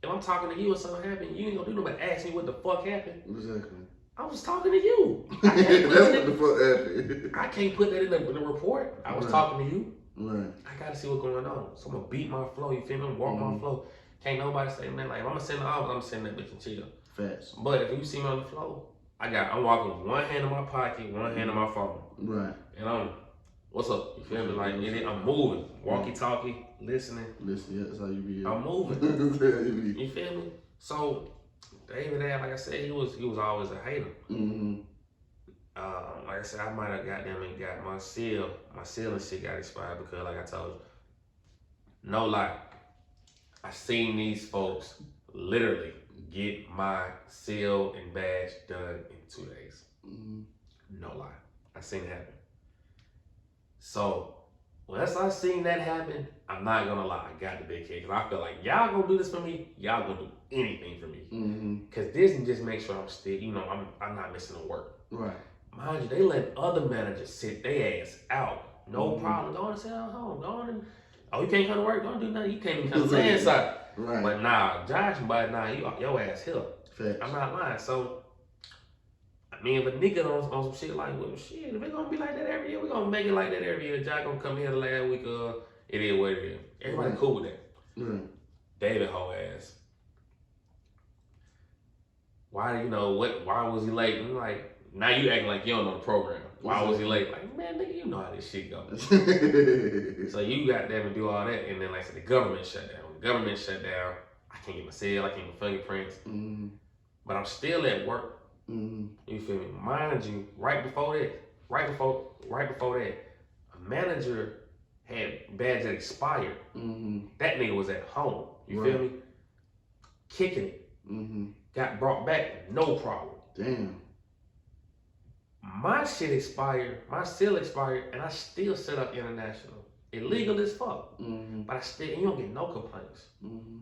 If I'm talking to you or something happened, you ain't gonna do nothing but ask me what the fuck happened. Exactly. I was talking to you. That's what the fuck happened. I can't put that in the report. I was talking to you. Right. I gotta see what's going on. So I'm gonna beat my flow, you feel me? Walk my flow. Can't nobody say, man, like, if I'm gonna send the office, I'm sending that bitch and chill. Facts. But if you see me on the floor, I'm walking with one hand in my pocket, one hand in my phone. Right. And what's up? You feel me? Like, I'm moving. Walkie-talkie, listening. Listen, that's how you be. I'm moving. You feel me? So, David, like I said, he was always a hater. Like I said, I might have got my seal and shit got expired because, like I told you, no lie, I seen these folks literally get my seal and badge done in 2 days. No lie, I seen it happen. So once I seen that happen, I'm not gonna lie, I got the big head because I feel like y'all gonna do this for me, y'all gonna do anything for me. Cause this just make sure I'm still, I'm not missing the work. Right. Mind you, they let other managers sit their ass out. No problem. Go on and sit at home. Go on and, you can't come to work. Don't do nothing. You can't even come to the inside. Right. But nah, Josh, your ass here. Facts. I'm not lying. So I mean, if a nigga on some shit like, well, shit, if it gonna be like that every year, we gonna make it like that every year. Jack gonna come here the last week, it is what it is. Everybody cool with that. Right. David whole ass. Why, why was he late? And like, now you acting like you don't know the program. Why was he late? Like, man, nigga, you know how this shit goes. So you got them to do all that, and then like I said, the government shut down. The government shut down. I can't get my cell, I can't get my fingerprints. Mm-hmm. But I'm still at work. Mm-hmm. You feel me? Mind you, right before that, a manager had badge that expired. Mm-hmm. That nigga was at home. You feel me? Kicking it. Mm-hmm. Got brought back, no problem. Damn. My shit expired, my seal expired, and I still set up international. Illegal as fuck. Mm-hmm. But you don't get no complaints. Mm-hmm.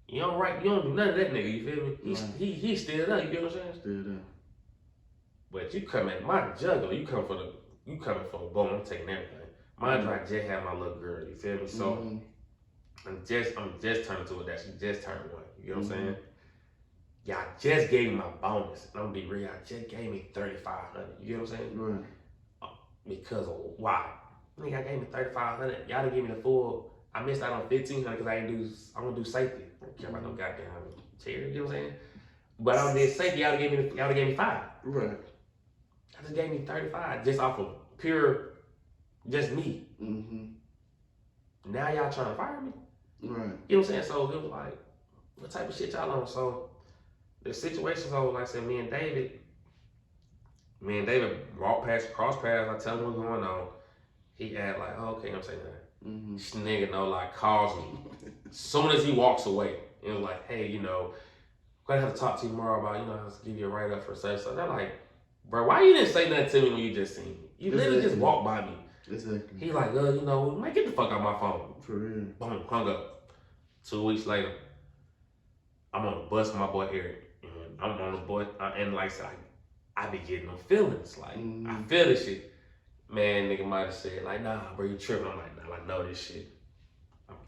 You don't do none of that nigga, you feel me? He's still there, you get what I'm saying? Still there. But you come at my juggler, you coming for the boom, I'm taking everything. Mind you, I just had my little girl, you feel me? So I'm just turning to it that she just turned 1. You know what I'm saying? Y'all just gave me my bonus. And I'm gonna be real, y'all just gave me $3,500. You get what I'm saying? Right. Because of why? Nigga, I gave me $3,500. Y'all done give me the full. I missed out on $1,500 because I don't do safety. I don't care about no goddamn charity. You know what I'm saying? But I did safety. Y'all gave me $5. Right. I just gave me $35 just off of pure, just me. Mm-hmm. Now y'all trying to fire me. Right. You know what I'm saying? So it was like, what type of shit y'all on? So the situation, so like I said, me and David walked past, cross paths. I tell him what's going on. He act like, oh, okay, I'm saying that. Mm-hmm. This nigga calls me. As soon as he walks away, it was like, hey, gonna have to talk to you tomorrow about, I have to give you a write up for such. So they're like, bro, why you didn't say nothing to me when you just seen me? You literally just walked by me. Exactly. He like, man, get the fuck out of my phone. For real. Boom, hung up. 2 weeks later, I'm on the bus with my boy Eric. And I'm on the bus, and like I said, I be getting them feelings. Like, I feel this shit. Man, nigga might have said, like, nah, bro, you tripping. I'm like, nah, I know this shit.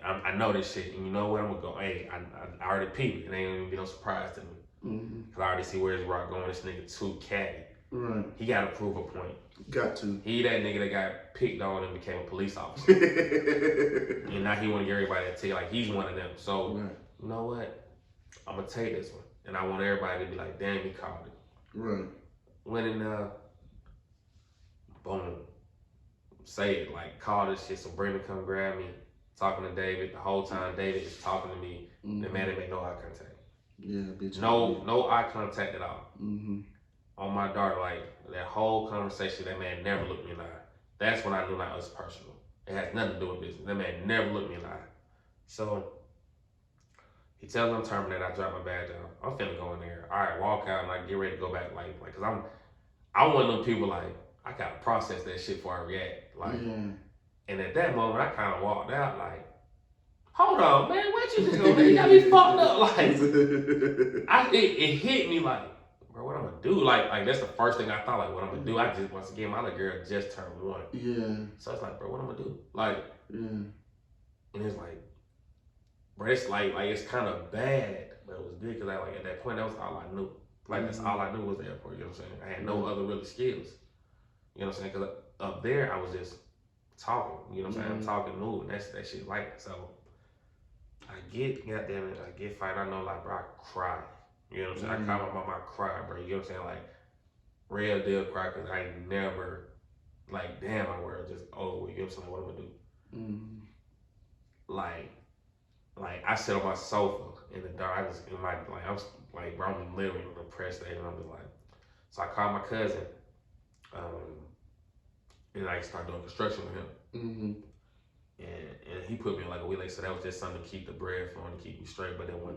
I know this shit. And you know what? I'm gonna go, hey, I already peeped. It ain't gonna be no surprise to me. Cause I already see where his rock going. This nigga too catty. Right. He gotta prove a point. Got to. He that nigga that got picked on and became a police officer. And now he wanna get everybody to tell you, like, he's one of them. So, You know what? I'm gonna take this one. And I want everybody to be like, damn, he called it. Right. Went in there, boom. Say it, like, call this shit. So Brandon come grab me, talking to David. The whole time David is talking to me. The man didn't make no eye contact. Yeah, bitch. No eye contact at all. On my daughter, like, that whole conversation, that man never looked me in the eye. That's when I knew that was personal. It has nothing to do with business. That man never looked me in the eye. So he tells me I'm terminated. I drop my bag down. I'm finna go in there. All right, walk out and I get ready to go back. Like, cause I'm one of them people, like, I gotta process that shit before I react. Like, and at that moment, I kind of walked out like, hold on, man, where'd you just go? You got me fucked up. Like, it hit me like, bro, what I'm gonna do? Like that's the first thing I thought. Like, what I'm gonna do? I just, once again, my little girl just turned 1. Yeah. So it's like, bro, what I'm gonna do? Like, and it's like, bro, it's like it's kind of bad, but it was good because like at that point, that was all I knew. Like, that's all I knew was the airport. You know what I'm saying? I had no other really skills. You know what I'm saying? Because up there, I was just talking. You know what I'm saying? I'm talking, moving. That's that shit like. So I get, goddamn it, I get fired. I know, like, bro, I cry. You know what I'm saying? I call my mama, I cry, bro. You know what I'm saying? Like, real deal cry, because I ain't never, like, damn, my world just over with. You know what I'm saying? Like, what I'm gonna do? Like I sit on my sofa in the dark. I was like, bro, I'm literally in a depressed state, and I'm just like, so I called my cousin, and I started doing construction with him. And he put me in like a week later, so that was just something to keep the bread flowing, to keep me straight. But then when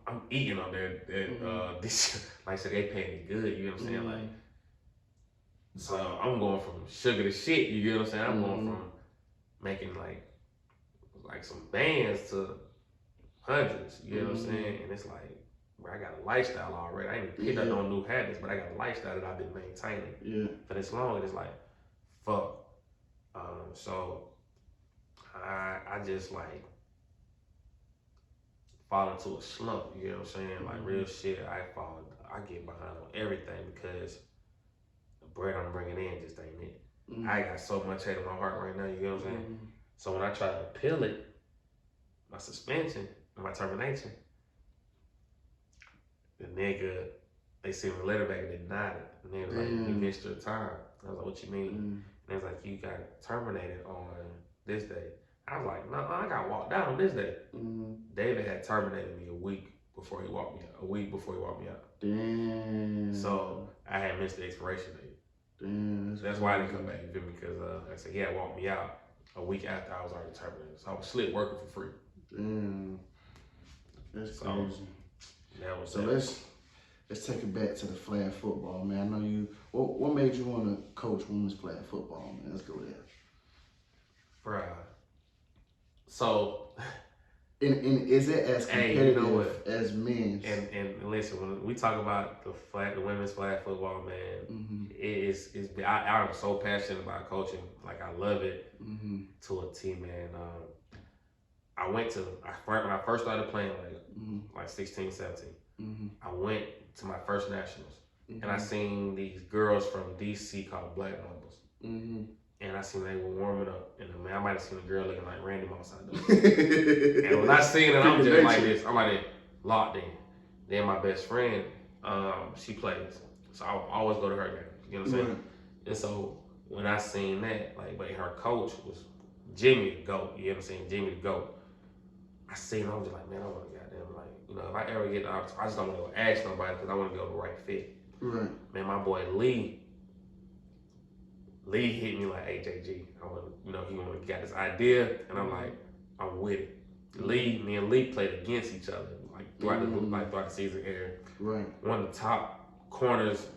I'm eating on there, this, like I said, they pay me good. You know what I'm saying? Like, so I'm going from sugar to shit. You get what I'm saying? I'm going from making like some bands to hundreds. You know what I'm saying? And it's like, bro, I got a lifestyle already. I ain't even picked up on new habits, but I got a lifestyle that I've been maintaining for this long. And it's like, fuck. So I just like, fall into a slump. You know what I'm saying? Like real shit, I get behind on everything because the bread I'm bringing in just ain't it. I got so much hate in my heart right now. You know what I'm saying? So when I try to appeal it, my suspension and my termination, the nigga, they sent me a letter back and they denied it. And they was like, you missed your time. I was like, what you mean? And they was like, you got terminated on this day. I was like, no, I got walked out on this day. David had terminated me a week before he walked me out. A week before he walked me out. Damn. So I had missed the expiration date. Damn. That's why I didn't come back. You feel me? Because like I said, he had walked me out a week after I was already terminated. So I was slick working for free. Damn. That's crazy. That was so let's take it back to the flag football, man. I know you. What made you want to coach women's flag football, man? Let's go there. Bruh. So. And is it as competitive as men's? And listen, when we talk about the women's flag football, man, I'm so passionate about coaching. Like I love it to a T, man. When I first started playing, like 16, 17, I went to my first nationals, and I seen these girls from DC called Black Mambas. And I seen they were warming up, and man, I might have seen a girl looking like Randy Moss out there. And when I seen it, I'm just like this. I'm like this, locked in. Then my best friend, she plays, so I always go to her games. You know what I'm saying? And so when I seen that, but her coach was Jimmy the GOAT. You know what I'm saying? Jimmy the GOAT. I seen, I was just like, man, I want to goddamn, if I ever get the opportunity, I just don't want to ask nobody because I want to be on the right fit. Right. Man, my boy Lee hit me like, hey, JG, he got this idea, and I'm like, I'm with it. Me and Lee played against each other, throughout the season era. Right. One of the top corners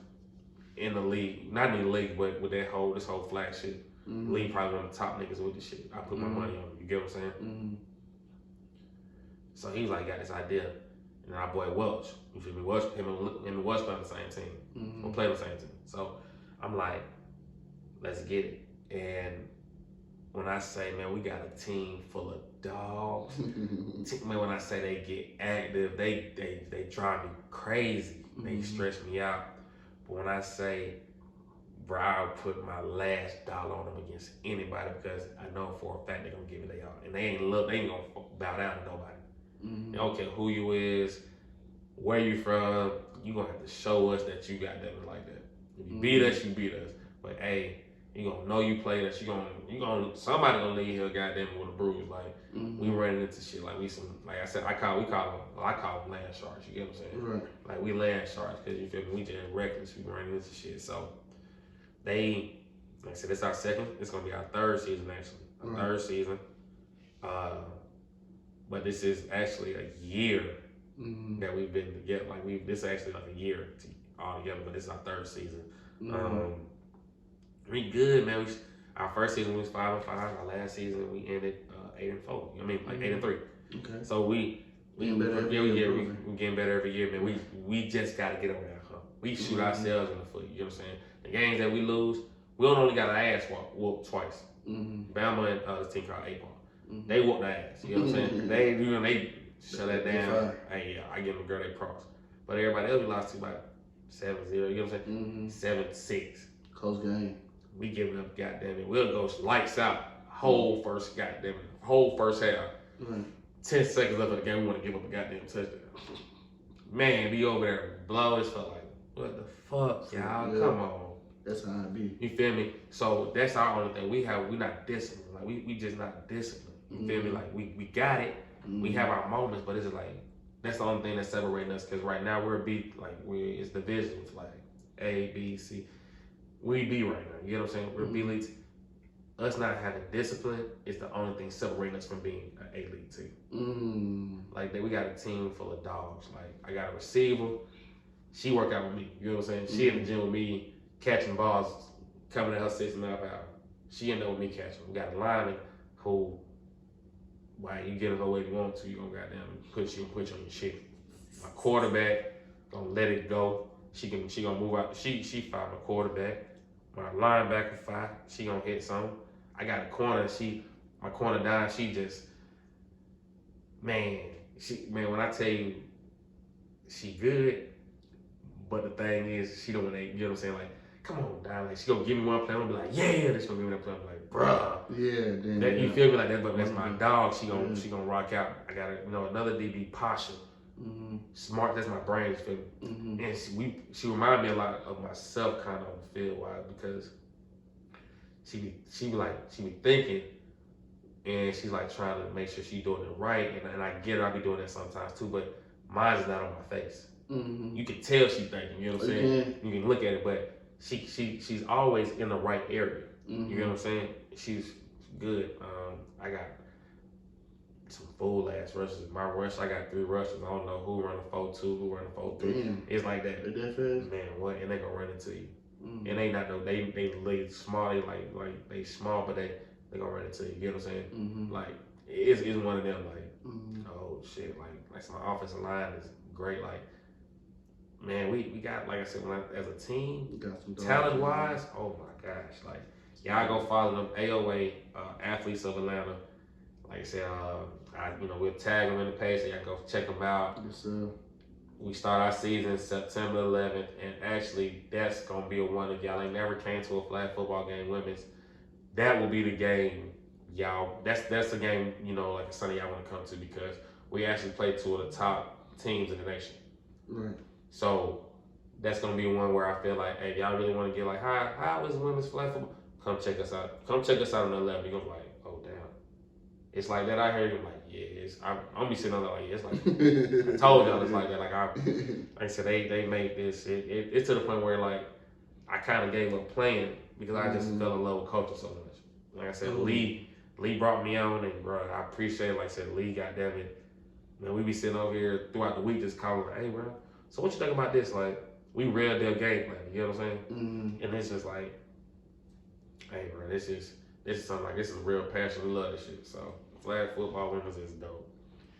in the league, not in the league, but with this whole flag shit. Lee probably one of the top niggas with this shit. I put my money on him. You get what I'm saying? So he was like, got this idea, and our boy Welch, you feel me? Him and Welch play on the same team, or play on the same team. So I'm like, let's get it. And when I say, man, we got a team full of dogs. Man, when I say they get active, they drive me crazy. They stress me out. But when I say, bro, I'll put my last dollar on them against anybody because I know for a fact they're gonna give it their all. And they ain't gonna bow down to nobody. They don't care who you is, where you from, you gonna have to show us that you got them like that. If you beat us, you beat us. But hey, you gonna know you played us. Somebody gonna leave here goddamn with a bruise. We running into shit we some, like I said, I call them land sharks. You get what I'm saying? Right. Like we land sharks because you feel me. We just reckless. We running into shit. So like I said, it's our second. It's gonna be our third season actually. Third season. But this is actually a year that we've been together. This is actually like a year all together. But this is our third season. We good, man. Our first season was 5-5. Our last season we ended 8-4. 8-3. Okay. So we getting better every year, man. We just gotta get over that hump. We shoot ourselves in the foot. You know what I'm saying? The games that we lose, we don't only got our ass whooped twice. Bama and this team called APON. They whooped our ass. You know what I'm saying? They shut that down. Hey, yeah, I give them a girl they props. But everybody else we lost to by 7-0. You know what I'm saying? 7-6. Close game. We giving up, goddamn it. We'll go lights out. Whole first half. 10 seconds left of the game, we want to give up a goddamn touchdown. Man, be over there, blow. It felt like, what the fuck, y'all? Yeah. Come on. That's how it be. You feel me? So that's our only thing. We not disciplined. We just not disciplined. You feel me? We got it. We have our moments, but it's that's the only thing that's separating us. Because right now it's divisions A, B, C. We B right now. You know what I'm saying? We're B league. Us not having discipline is the only thing separating us from being an A league team. We got a team full of dogs. I got a receiver. She work out with me. You know what I'm saying? She in the gym with me, catching balls, coming at her 6 miles per hour. She ended up with me catching. We got a lineman who, you get her the way you want to, you gonna goddamn put you on your shit. My quarterback gonna let it go. She gonna move out. She fight my quarterback. My linebacker fight. She gonna hit something. I got a corner. My corner down. She just, man, man, when I tell you she good, but the thing is, she don't want to, you know what I'm saying? Like, come on, dog. Like, she gonna give me one play. I'm gonna be like, yeah, this gonna give me that play. I'm like, bruh. Yeah, then That, you feel me? Like, that's my Mhm. dog. She gonna rock out. I got another DB, Pasha. Smart, that's my brain, you feel me? And she reminded me a lot of myself kind of on the field wise because she be thinking and she's like trying to make sure she's doing it right. And I get it, I be doing that sometimes too, but mine's not on my face. You can tell she's thinking, you know what I'm saying? You can look at it, but she's always in the right area. You know what I'm saying? She's good. I got some full ass rushes. My rush, I got 3 rushes. I don't know who run a 4-2, who run a 4-3. It's like that. Man, what? And they gonna run into you. And they not no, they small. They small, but they gonna run into you. You get what I'm saying? Like it's one of them. Like oh shit. Like my offensive line is great. Like man, we got, like I said, as a team, talent wise, oh my gosh, like y'all go follow them AOA Athletes of Atlanta. Like I said, we'll tag them in the page so y'all go check them out. Yes, sir. We start our season September 11th, and actually that's gonna be one if y'all ain't never came to a flag football game, women's. That will be the game, y'all. That's the game, like some of y'all want to come to because we actually play 2 of the top teams in the nation. Right. So that's gonna be one where I feel like, hey, y'all really want to get like, how is women's flag football? Come check us out. Come check us out on the 11th. You're gonna be like, oh damn. It's like that out here. You're like, yeah. I'm gonna be sitting on there like, yeah, it's like I told y'all it's like that. Like I said, they made this. It's to the point where like I kind of gave up playing because I just fell in love with coaching so much. Like I said, Lee brought me on, and bro, I appreciate it. Like I said, Lee, goddamn it, man, we be sitting over here throughout the week just calling, like, hey, bro, so what you think about this? Like, we real deal game plan. You know what I'm saying? And it's just like, hey, bro, this is something like this is real passion. We love this shit. So flag football women's is dope.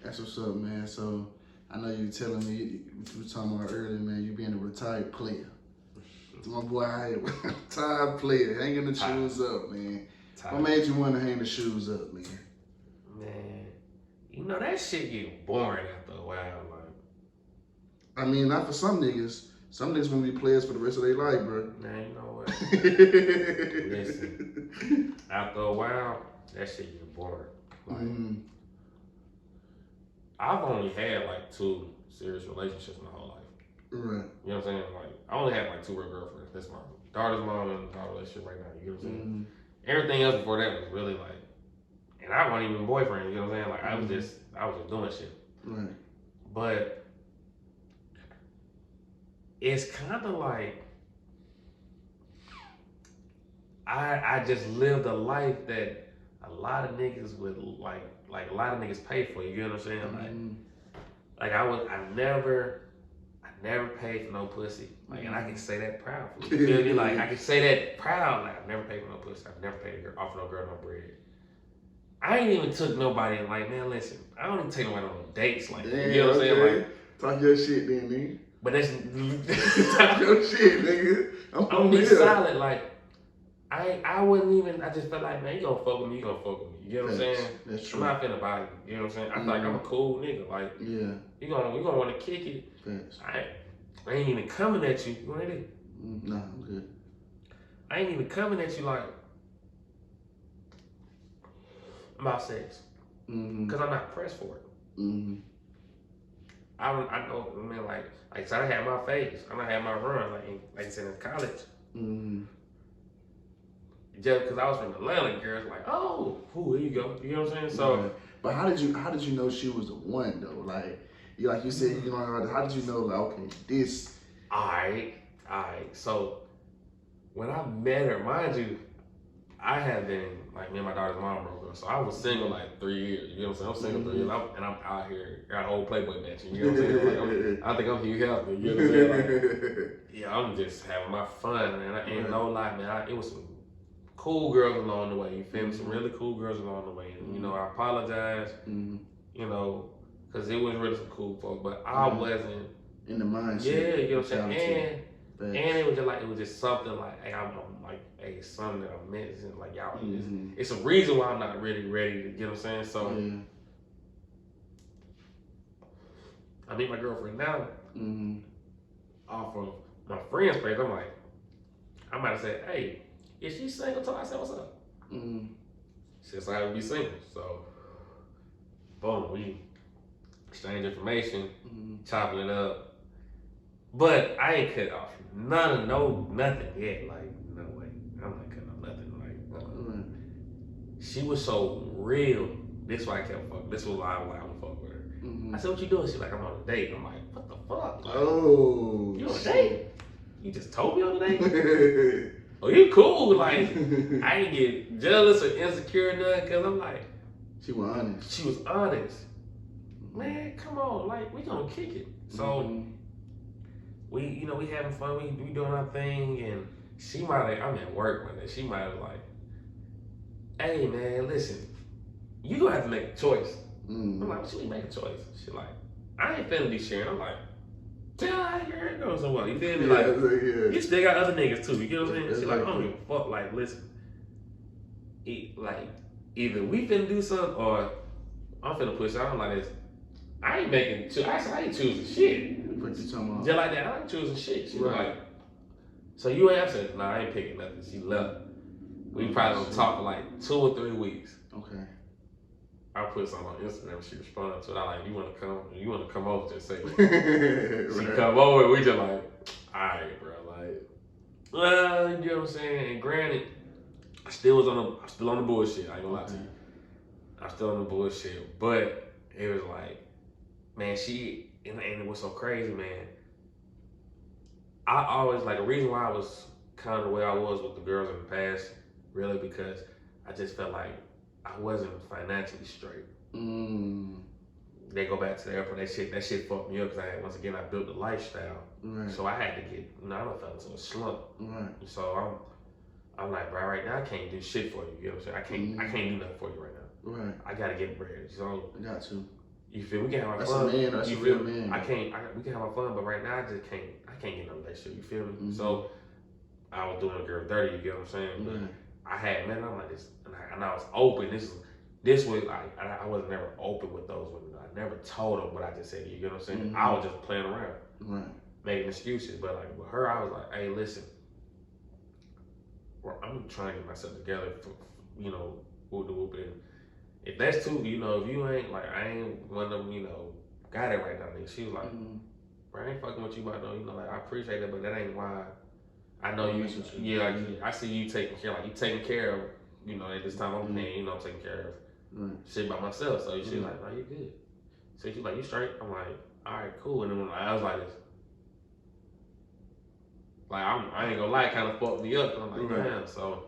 That's what's up, man. So I know you telling me you were talking about earlier, man. You being a retired player. My boy, retired player, hanging the shoes up, man. What made you want to hang the shoes up, man? Man, that shit get boring after a while. Like, I mean, not for some niggas. Some niggas want to be players for the rest of their life, bro. Man, you know what? Listen, after a while, that shit get boring. Like, I've only had like 2 serious relationships my whole life. Right. You know what I'm saying? Like, I only had like 2 real girlfriends. That's my daughter's mom and my relationship right now. You know what I'm saying? Everything else before that was really like, and I wasn't even boyfriend. You know what I'm saying? Like, I was just doing shit. Right. But it's kind of like I just lived a life that a lot of niggas would like a lot of niggas pay for. You know what I'm saying? Like I never paid for no pussy. Like, and I can say that proudly. You feel me? Like, I can say that proud. Like, I've never paid for no pussy. I've never paid off no girl no bread. I ain't even took nobody and like, man, listen, I don't even take nobody on no dates. Like, damn, you know what I'm saying? Like, talk your shit then, nigga. But that's talk your shit, nigga. I'm be solid. Like, I wouldn't even. I just felt like, man, you gonna fuck with me, you gonna fuck with me. You get what I'm saying? That's true. I'm not finna buy you. You know what I'm saying? I feel like I'm a cool nigga. Like, yeah, we gonna want to kick it. Thanks. I ain't even coming at you. You know what I do? Nah, I'm good. I ain't even coming at you like about sex, because I'm not pressed for it. I know, man. Like so I had my phase. I had my run. Like I said in college. Just because I was from Atlanta, girls like, oh, here you go. You know what I'm saying? So, right. But how did you know she was the one though? Like you said, how did you know? Like, okay, this. All right. So when I met her, mind you, I had been like me and my daughter's mom broke up, so I was single like 3 years. You know what I'm saying? I'm single 3 years, and I'm out here got an old Playboy mansion. You know what I'm saying? Like, I think I'm Hugh Hefner. You know what I'm saying? Like, yeah, I'm just having my fun, and I ain't no lie, man. It was some cool girls along the way. You feel me? Some really cool girls along the way. And, I apologize. Because it was really some cool folks, but I wasn't in the mindset. Yeah, you know what I'm saying? And it was just something like, hey, I'm like, hey, something that I'm missing. Like, y'all, it's a reason why I'm not really ready to, you know what I'm saying? So, I meet my girlfriend now Mm-hmm. off of my friend's page. I'm like, I might have said, hey, is she single? So I said, what's up? Mm-hmm. She said, so I would be single. So, boom, we exchange information, chopping it up. But I ain't cut off nothing yet. Like, no way. I'm not cutting off nothing. Like, she was so real. This is why I kept fucking. This was why I was fuck with her. Mm-hmm. I said, what you doing? She's like, I'm on a date. I'm like, what the fuck? Like, oh, you on a date? You just told me on a date? Oh, you cool. Like, I ain't get jealous or insecure or nothing because I'm like, she was honest. She was honest. Man, come on. Like, we gonna kick it. So, we having fun. We doing our thing. And she might have, I'm at work one day. She might have like, hey, man, listen. You gonna have to make a choice. I'm like, what you mean make a choice? She like, I ain't finna be sharing. I'm like, tell your hair goes so well. You feel me? Like, you still got other niggas too. You get what I'm saying? She like, I don't give a fuck. Like, listen, like, either we finna do something or I'm finna push out. I'm like this. I ain't making. I ain't choosing shit. Just like that, I ain't choosing shit. She like, so you ain't said, nah, I ain't picking nothing. She left. We probably gonna talk for like 2 or 3 weeks. Okay. I put something on Instagram. She responded to it. I like, you want to come over? Just say it. She come over. We just like, all right, bro. Like, well, you know what I'm saying. And granted, I'm still on the bullshit. I ain't gonna lie to you. I'm still on the bullshit. But it was like, man, and it was so crazy, man. I always like the reason why I was kind of the way I was with the girls in the past, really because I just felt like I wasn't financially straight. They go back to the airport. That shit fucked me up because once again I built a lifestyle. Right. So I had to get. I done fell into a slump. Right. So I'm like, bro, right now I can't do shit for you. You know what I'm saying? I can't do nothing for you right now. Right. I gotta get bread. So I got to. You feel me? We can have our fun. That's a real man. We can have our fun, but right now I can't get no that shit. You feel me? So I was doing a girl dirty. You get what I'm saying? I had men. I'm like this, and I was open. This was like I was never open with those women. I never told them what I just said. You get what I'm saying? I was just playing around, making excuses. But like with her, I was like, hey, listen, I'm trying to get myself together for whoop the whoop. And if that's too, if you ain't like, I ain't one of them, got it right now. Nigga. She was like, bro, I ain't fucking with you, but like I appreciate it, but that ain't why. I know you. Yeah, like, I see you taking care. Like you taking care of. At this time I'm paying. I'm taking care of shit by myself. So she's like, no, you good. So she's like, you straight? I'm like, all right, cool. And then when I was like this, like I ain't gonna lie, it kind of fucked me up. And I'm like, damn. So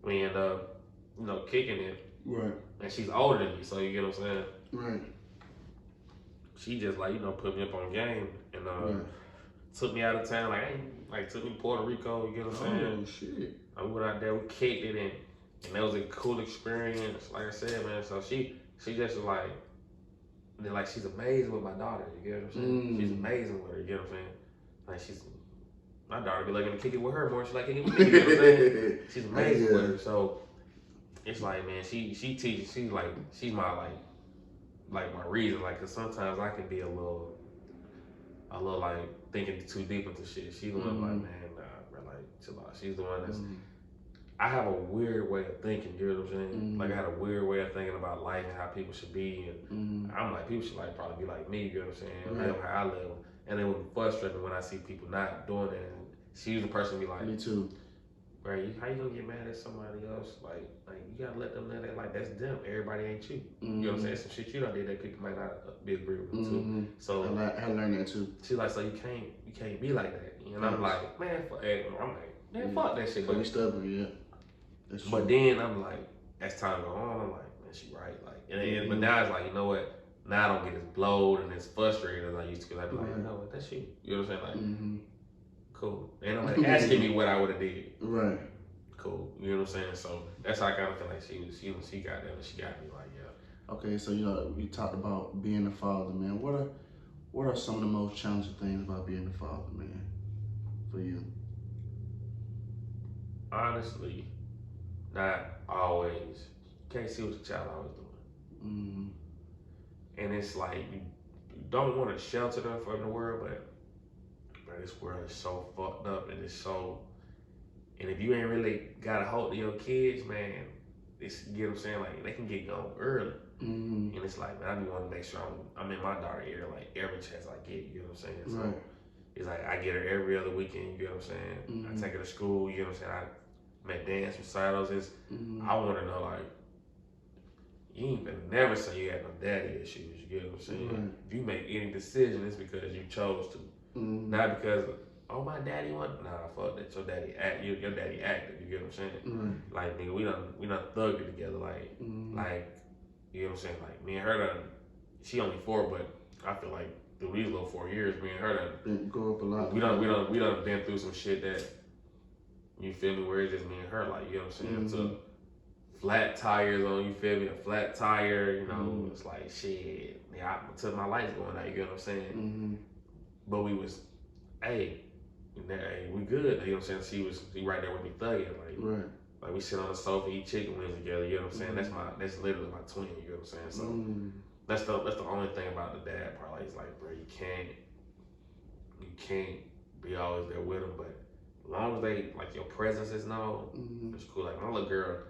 we end up, kicking it. Right. And she's older than me, so you get what I'm saying. Right. She just like put me up on game and took me out of town. Like took me to Puerto Rico. You get what I'm saying? Oh shit. I went out there, we kicked it, and that was a cool experience. Like I said, man. So she just was like, and then like she's amazing with my daughter. You get what I'm saying? She's amazing with her. You get what I'm saying? Like my daughter be looking to kick it with her more. She like kicking it with me. You get what I'm saying? She's amazing with her. So it's like, man, she teaches. She's my like my reason. Like, cause sometimes I can be a little like thinking too deep into shit. She's the one like, man, nah, bro, like chill out. She's the one that's. I have a weird way of thinking. You know what I'm saying? Like I had a weird way of thinking about life and how people should be, and I'm like, people should like probably be like me. You know what I'm saying? Live how I live, and it would be frustrating when I see people not doing that. And she's the person be like, me too. Bro, how you gonna get mad at somebody else? Like you gotta let them know that like that's them. Everybody ain't you. You know what I'm saying? Some shit you done did that people might not be agree with too. So I learned that too. She's like, so you can't be like that. And I'm like, man, fuck that shit. But you stubborn, yeah. But then I'm like, as time go on, I'm like, man, she right. Like, but now it's like, you know what? Now I don't get as blowed and as frustrated as I used to. Cause I be like, you know what? That's you. You know what I'm saying? Like, cool. Ain't nobody asking me what I would have did. Right. Cool. You know what I'm saying? So that's how I kind of feel like she got that and she got me like, yeah. Okay, so you talked about being a father, man. What are some of the most challenging things about being a father, man, for you? Honestly, not always. You can't see what the child always doing. And it's like you don't want to shelter them from the world, but this world is so fucked up and it's so. And if you ain't really got a hold of your kids, man, it's, you know what I'm saying, like they can get gone early. And it's like, man, I be wanting to make sure I'm in my daughter ear like every chance I get. You know what I'm saying? So it's like I get her every other weekend. You know what I'm saying? I take her to school. You know what I'm saying? I'm at dance recitals. I want to know like. You ain't gonna never say you had no daddy issues. You get what I'm saying? If you make any decision, it's because you chose to, not because oh my daddy want. Nah, fuck that. Your daddy active. You get what I'm saying? Like nigga, we done thugged it together. Like you know what I'm saying? Like me and her done. She only 4, but I feel like through these little 4 years, me and her done go up a lot. We done been through some shit that you feel me. Where it's just me and her. Like you know what I'm saying? So, flat tires on, you feel me? A flat tire, you know, it's like shit. Yeah, I took my lights going out, you get what I'm saying? But we was, hey, we good, you know what I'm saying? She right there with me thugging, like we sit on the sofa, eat chicken wings together, you know what I'm saying? That's literally my twin, you get what I'm saying? So that's the only thing about the dad part. Like it's like, bro, you can't be always there with them, but as long as they like your presence is known, it's cool. Like my little girl.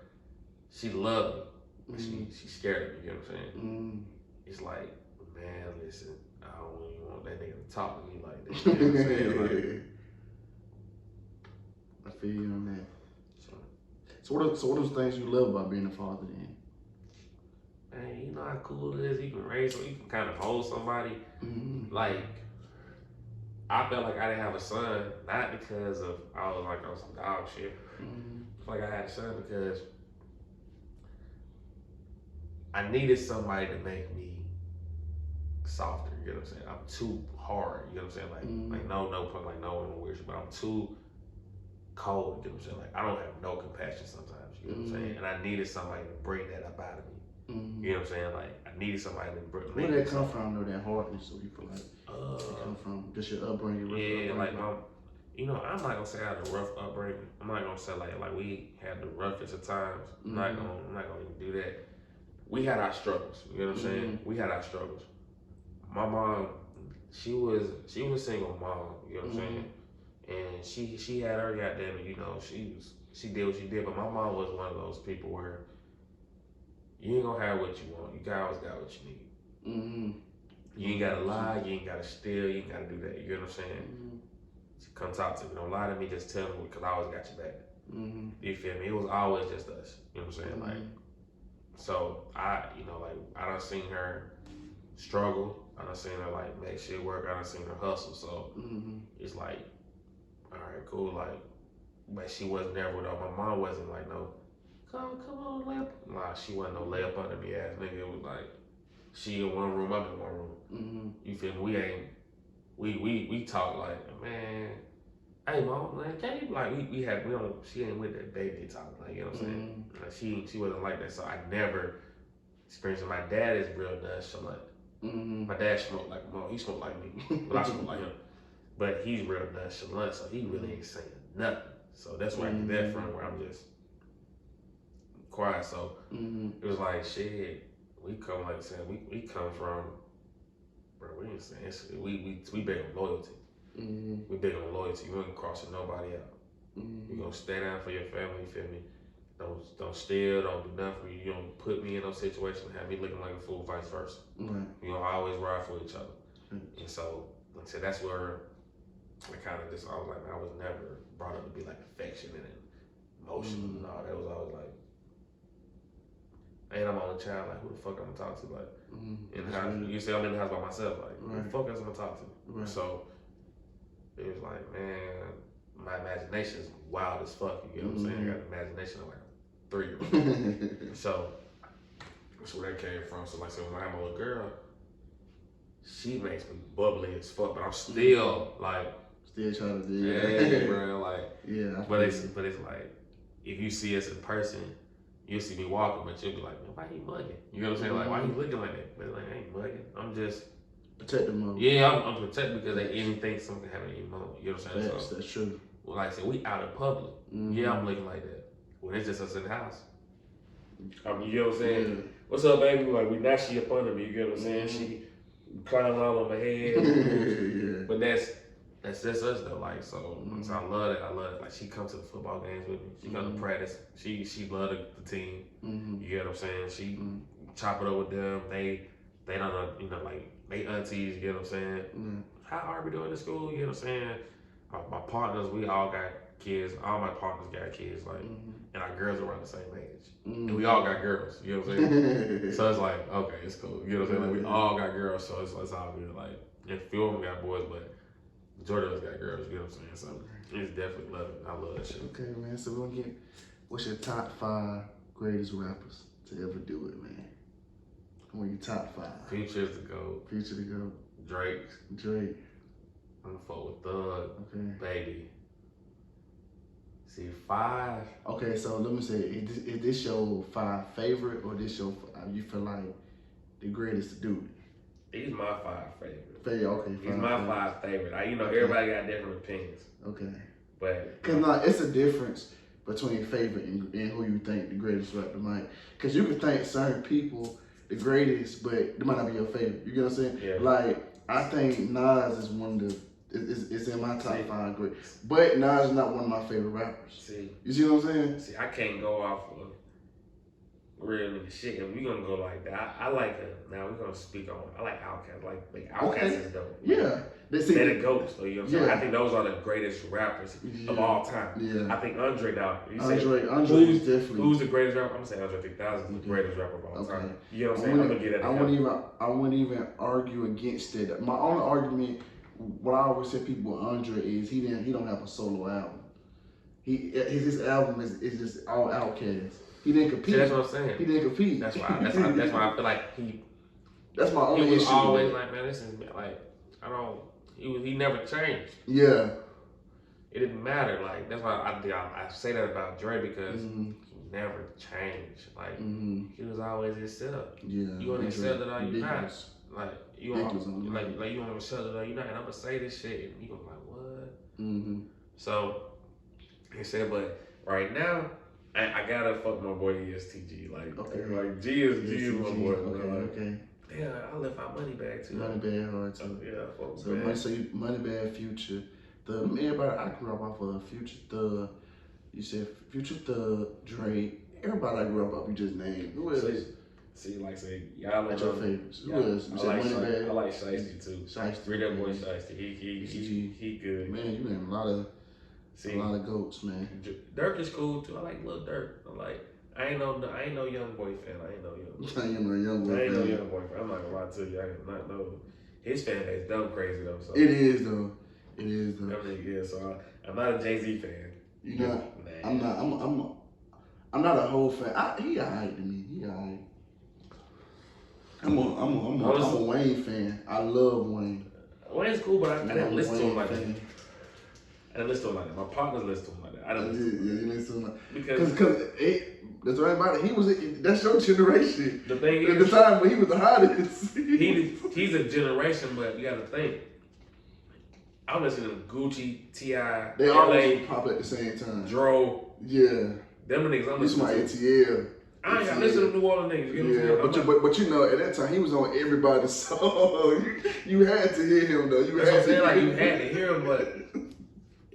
She loved me, but she's scared of me, you know what I'm saying? It's like, man, listen, I don't even want that nigga to talk to me like that, you know what I'm saying? Like, I feel you on that. So what are those things you love about being a father then? Man, you know how cool it is, you can raise, you can kind of hold somebody. Like, I felt like I didn't have a son, not because of, I was like on some dog shit. I feel like I had a son because I needed somebody to make me softer, you know what I'm saying? I'm too hard, you know what I'm saying? Like no like no one weird, but I'm too cold, you know what I'm saying? Like I don't have no compassion sometimes, you know what I'm saying? And I needed somebody to bring that up out of me. You know what I'm saying? Like I needed somebody to bring. Where did that come from though, that hardness? So you feel like it come from just your upbringing? Yeah, like you know, I'm not gonna say I had a rough upbringing. I'm not gonna say like we had the roughest of times. I'm not gonna even do that. We had our struggles, you know what I'm saying? We had our struggles. My mom, she was a single mom, you know what I'm saying? And she had her goddamn it, you know, she did what she did, but my mom was one of those people where you ain't gonna have what you want. You always got what you need. You ain't gotta lie, you ain't gotta steal, you ain't gotta do that, you know what I'm saying? She come talk to me, don't lie to me, just tell me because I always got your back. You feel me? It was always just us, you know what I'm saying? Like, so I done seen her struggle. I done seen her like make shit work. I done seen her hustle. So it's like, all right, cool. Like, but she wasn't never though. My mom wasn't like no, come on, layup. Nah, she wasn't no layup under me ass nigga. It was like she in one room, I'm in one room. You feel me? We talk like, man. Hey mom, man, can you like we don't she ain't with that baby talk, like you know what I'm saying? Like she wasn't like that, so I never experienced it. My dad is real nonchalant. My dad smoked like a mom, he smoked like me, but I smoke like him. But he's real nonchalant, so he really ain't saying nothing. So that's where I get that from, where I'm just quiet. So it was like shit. We come like saying we come from, bro. We ain't saying we big on loyalty. We big on loyalty. We ain't crossing nobody out. You gonna stay down for your family. You feel me? Don't steal. Don't do nothing for you. You don't put me in those situations and have me looking like a fool. Vice versa. You know, always ride for each other. And so, like I said, that's where I kind of just I was like, man, I was never brought up to be like affectionate and emotional and all. That was always like, and I'm only child. Like, who the fuck I'm gonna talk to? Like, in the house, you say I'm in the house by myself. Like, who the fuck else I'm gonna talk to? So it was like, man, my imagination is wild as fuck. You know what I'm saying? I got an imagination of like a 3-year-old. So that's where that came from. So like I said, when I have my little girl, she makes me bubbly as fuck, but I'm still like still trying to do yeah, bro. Like but it's like if you see us in person, you'll see me walking, but you'll be like, man, why he mugging? You know what I'm saying? Like why he looking like that? But like I ain't mugging. I'm just protect them all. Yeah, I'm protected because they anything something can happen any moment. You know what I'm saying? So, that's true. Well, like I said, we out in public. Yeah, I'm looking like that. When it's just us in the house. I mean, you know what I'm saying? what's up, baby? Like, now she up under me, you get what I'm saying? She climbing all on my head. Yeah. But that's just us though. Like, so I love it. I love it. Like, she come to the football games with me. She come to practice. She love the team. You get what I'm saying? She chop it up with them. They don't know, you know, like, they aunties, you get what I'm saying? How are we doing in school? You get what I'm saying? My partners, we all got kids. All my partners got kids, like, and our girls are around the same age. And we all got girls, you know what I'm saying? So it's like, okay, it's cool. You know what I'm saying? Like, we all got girls, so it's all good. Like, and a few of them got boys, but majority of us got girls, you know what I'm saying? So it's definitely love it. I love that shit. Okay, man. So we're gonna get, what's your top 5 greatest rappers to ever do it, man? I want your top 5. Future's the GOAT. Future to go. Drake. I'm gonna fuck with Thug. Okay. Baby. See, 5. Okay, so let me say, is this your 5 favorite, or this your you feel like the greatest to do it? He's my 5 favorite. Okay, He's my 5 favorite. You know, everybody got different opinions. Okay. But Cause it's a difference between favorite and who you think the greatest rapper might. Cause you can think certain people the greatest, but they might not be your favorite. You get what I'm saying? Yeah. Like, I think Nas is one of the, it's in my top 5 great. But Nas is not one of my favorite rappers. See. You see what I'm saying? See, I can't go off of real nigga shit. If we gonna go like that, I like him. Now we're gonna speak on. I like Outkast. Like Outkast is dope. Yeah. They're the GOATs, so you know what I'm saying? I think those are the greatest rappers of all time. Yeah. I think Andre now. Andre is definitely. Who's the greatest rapper? I'm gonna say Andre 3000 is the greatest rapper of all time. You know what I'm saying? I'm gonna get that. I wouldn't even argue against it. My only argument, what I always say people with Andre is he don't have a solo album. His album is just all Outkast. He didn't compete. See, that's what I'm saying. He didn't compete. That's why I feel like he. That's my only issue. He was always like, man, this is like, I don't. He never changed. Yeah. It didn't matter. Like, that's why I say that about Dre, because he never changed. Like, he was always himself. Yeah. You want to accept it or you not. Like, you want to accept it or you not. And I'm gonna say this shit, and you gonna be like, what? So he said, but right now, I gotta fuck my boy ESTG. Like G is my boy. Okay. Yeah, I left my money bag too. Money bag hard too. Yeah, so money bag, Future. Everybody I grew up off of Future Thug. You said Future Thug, Drake. Everybody I grew up off, you just named. Who else? See, like say y'all like your favorites. Who else? You said Money Bag. I like Shiesty too. Read that boy Shiesty. He good. Man, you named a lot of goats, man. Dirk is cool too. I like Lil Durk. I ain't no young boy fan. I ain't no young boy fan. I'm not gonna lie to you. I do not know. His fan base dumb crazy though. So. It is though. Yeah, so I'm not a Jay-Z fan. You know, I'm not a whole fan. He alright to me. He alright. I'm a Wayne fan. I love Wayne. Wayne's cool, but I didn't listen to him like that. I didn't listen to him like that. My partners listen to him like that. I didn't listen to him. Yeah, you listen to him like that. Because that's right about it. That's your generation. The thing is, at the time when he was the hottest. he's a generation, but you got to think. I'm listening to Gucci, T.I., They always pop at the same time. Dro. Yeah. Them niggas I'm listening to. ATL. I ain't got to listen to New Orleans niggas. You know what I'm saying? But you know, at that time, he was on everybody's song. You had to hear him, though. You had to hear him, but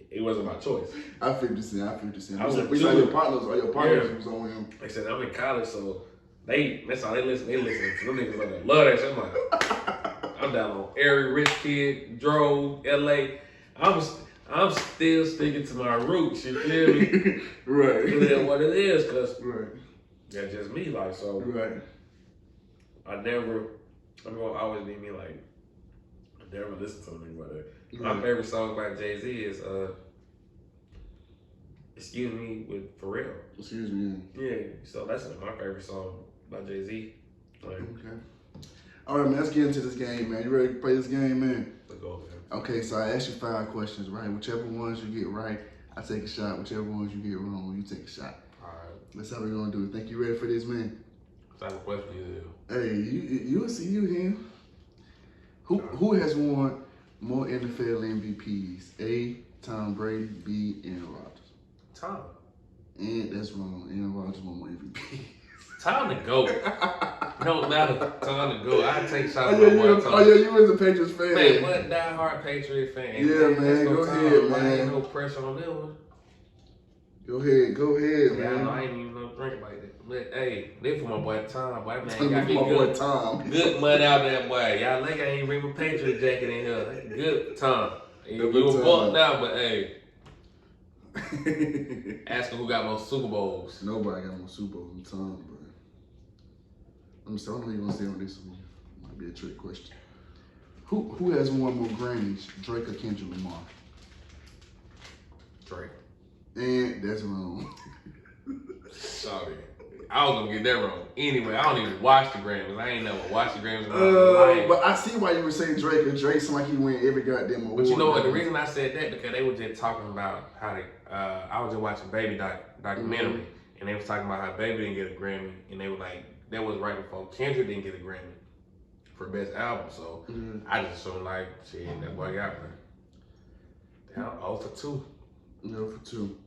it wasn't my choice. I 50 Cent. I was we saw your partners was on him. They said, I'm in college, so that's all they listen to. Them niggas love that shit. I'm like, I'm down on Airy, Rich Kid, Dro, L.A. I'm still sticking to my roots, you feel me? Right. It is what it is, because right. That's just me, like, so. Right. I'm gonna always be me, like, I never listen to anything like that. My favorite song by Jay-Z is, Excuse Me with Pharrell. Excuse Me. Yeah, so that's my favorite song by Jay-Z. Like, okay. All right, man, let's get into this game, man. You ready to play this game, man? Let's go, man. Okay, so I asked you 5 questions, right? Whichever ones you get right, I take a shot. Whichever ones you get wrong, you take a shot. All right. That's how we're gonna do it. Think you ready for this, man? What type of question you do? Hey, you'll see you him. Who has won more NFL MVPs? A, Tom Brady, B, Aaron Rodgers. Tom. And that's wrong. Aaron Rodgers won more MVPs. Tom the GOAT. Don't matter. Time to go. I take shots Oh at yeah, my boy Tom. you was a Patriots fan. Man, what die-hard Patriot fan? Yeah, man, Let's go Tom. ahead, Boy, man. ain't no pressure on them one. Go ahead, Yeah, I know man. I ain't even no drink like that. But hey, they for my boy Tom. Boy, man, Tell got me me my good. boy Tom. Good money out there, boy. Y'all like I ain't bring my Patriot jacket in here. Good Tom. You a buck now, but hey. Asking who got more Super Bowls. Nobody got more Super Bowls than Tom, but I'm sorry, I don't know you're gonna say on this one. Might be a trick question. Who has won more Grammys, Drake or Kendrick Lamar? Drake. And that's wrong. Sorry. I was gonna get that wrong. Anyway, I don't even watch the Grammys. I ain't never watched the Grammys in my life. But I see why you would say Drake, because Drake seems like he win every goddamn award. But you know what? The reason I said that because they were just talking about how they. I was just watching Baby documentary, and they was talking about how Baby didn't get a Grammy, and they were like, that was right before Kendrick didn't get a Grammy for best album. So I just assumed like, shit, that boy got one. Down 0 for 2. 0 for 2.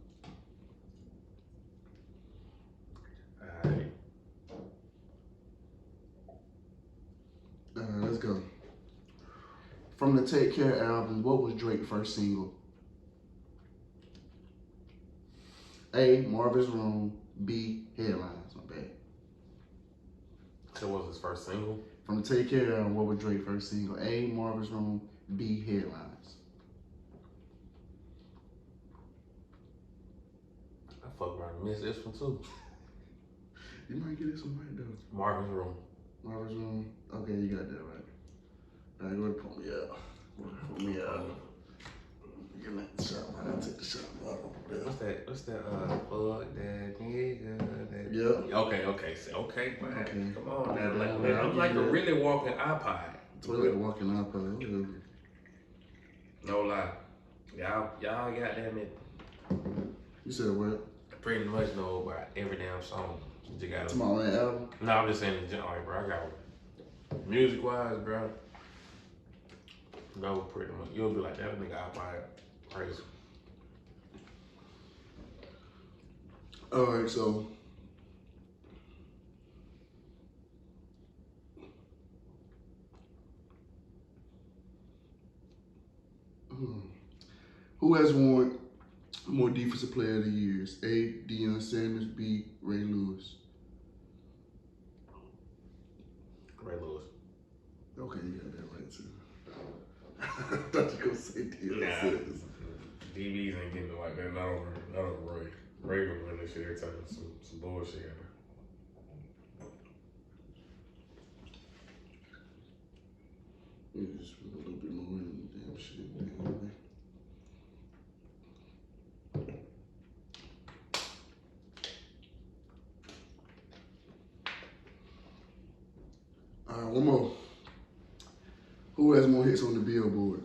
Alright. Let's go. From the Take Care album, what was Drake's first single? A, Marvin's Room. B, Headlines. My bad. So what was his first single? From the Take Care album, what was Drake's first single? A, Marvin's Room. B, Headlines. I fuck around and missed this one too. You might get this one right though. Marvin's Room. Marvin's Room. Okay, you got that right. All right, go ahead and pull me up. Pull me up. Give me that shot. I'll take the shot. What's that? Fuck that nigga. That... Yeah. Okay. Okay, man. Okay. Come on now. Yeah, Man, I'm like a really walking iPod. It's like a walking iPod. No lie. Y'all goddamn it. You said what? Pretty much know about every damn song. You got to my own album? No, I'm just saying in general, like, bro. I got music wise, bro. No, pretty much. You'll be like that nigga iPod crazy. All right, so who has won more Defensive Player of the Years? A, Deion Sanders. B, Ray Lewis. Ray Lewis. Okay, you got that right too. I thought you were gonna say Deion Sanders. DBs ain't getting like that. Not over Ray. Ray gonna win this shit every time. Some bullshit. You just put a little bit more in the damn shit. Anyway. All right, one more. Who has more hits on the Billboard?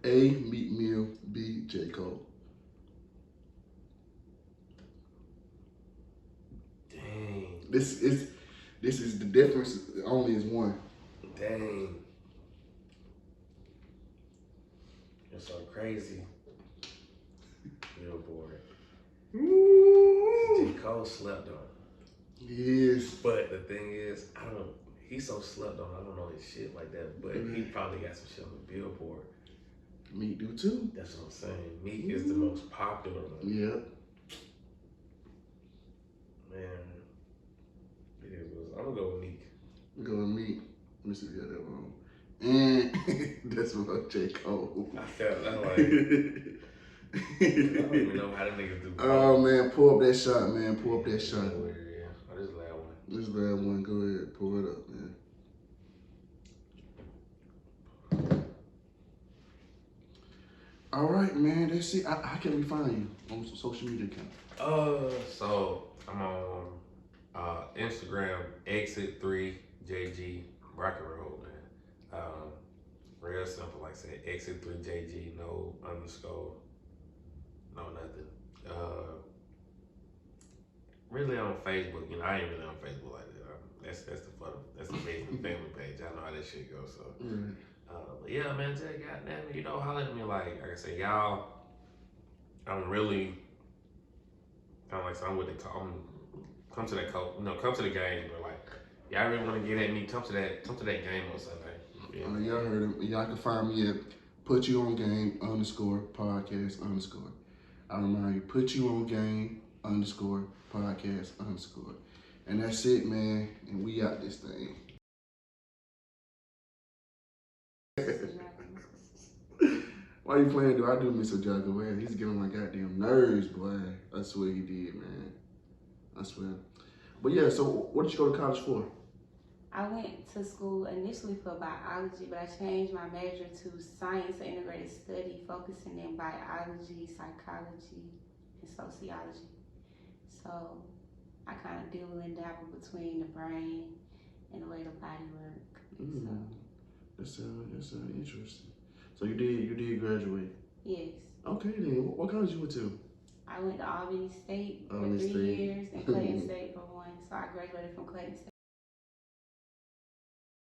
A, Meek Mill. B, J. Cole. Dang. This is the difference. Only is one. Dang. You're so crazy. Billboard. J. Cole slept on. Yes. But the thing is, he's so slept on, I don't know his shit like that, but he probably got some shit on the Billboard. Meek do too. That's what I'm saying. Meek is the most popular one. Yeah. Man. It is. I'm gonna go with Meek. Go with Meek. Let me see if you got that wrong. And that's what J. Cole. I felt that like, I don't even know how the niggas do. Oh man, pull up that shot, man. Pull up that shot. Yeah. Oh, this last one. This last one, go ahead, pull it up, man. All right, man. Let's see. How can we find you on social media account? So I'm on Instagram, Exit3JG Rocket Road, man. Real simple, like I said, Exit3JG, no underscore, no nothing. Really on Facebook, I ain't really on Facebook like that. That's the Facebook family page. I know how that shit goes. So, but yeah, man, tell you, goddamn, holler at me like I said, y'all. I'm really kind of like, so I'm with the come to that come to the game, but like y'all really want to get at me, come to that game on Sunday. You feel me? Y'all heard him. Y'all can find me at Put You On Game _ podcast _ I remind you, Put You On Game _ podcast _ and that's it, man. And we out this thing. Why you playing, dude? I do miss a Jogger, man. He's getting on my goddamn nerves, boy. I swear he did, man. I swear. But yeah, so what did you go to college for? I went to school initially for biology, but I changed my major to science and integrated study, focusing in biology, psychology, and sociology. So I kind of deal and dabble between the brain and the way the body works. That sounds interesting. So you did graduate. Yes. Okay then. What college you went to? I went to Albany State for Albany 3 State. years and Clayton State for 1. So I graduated from Clayton State.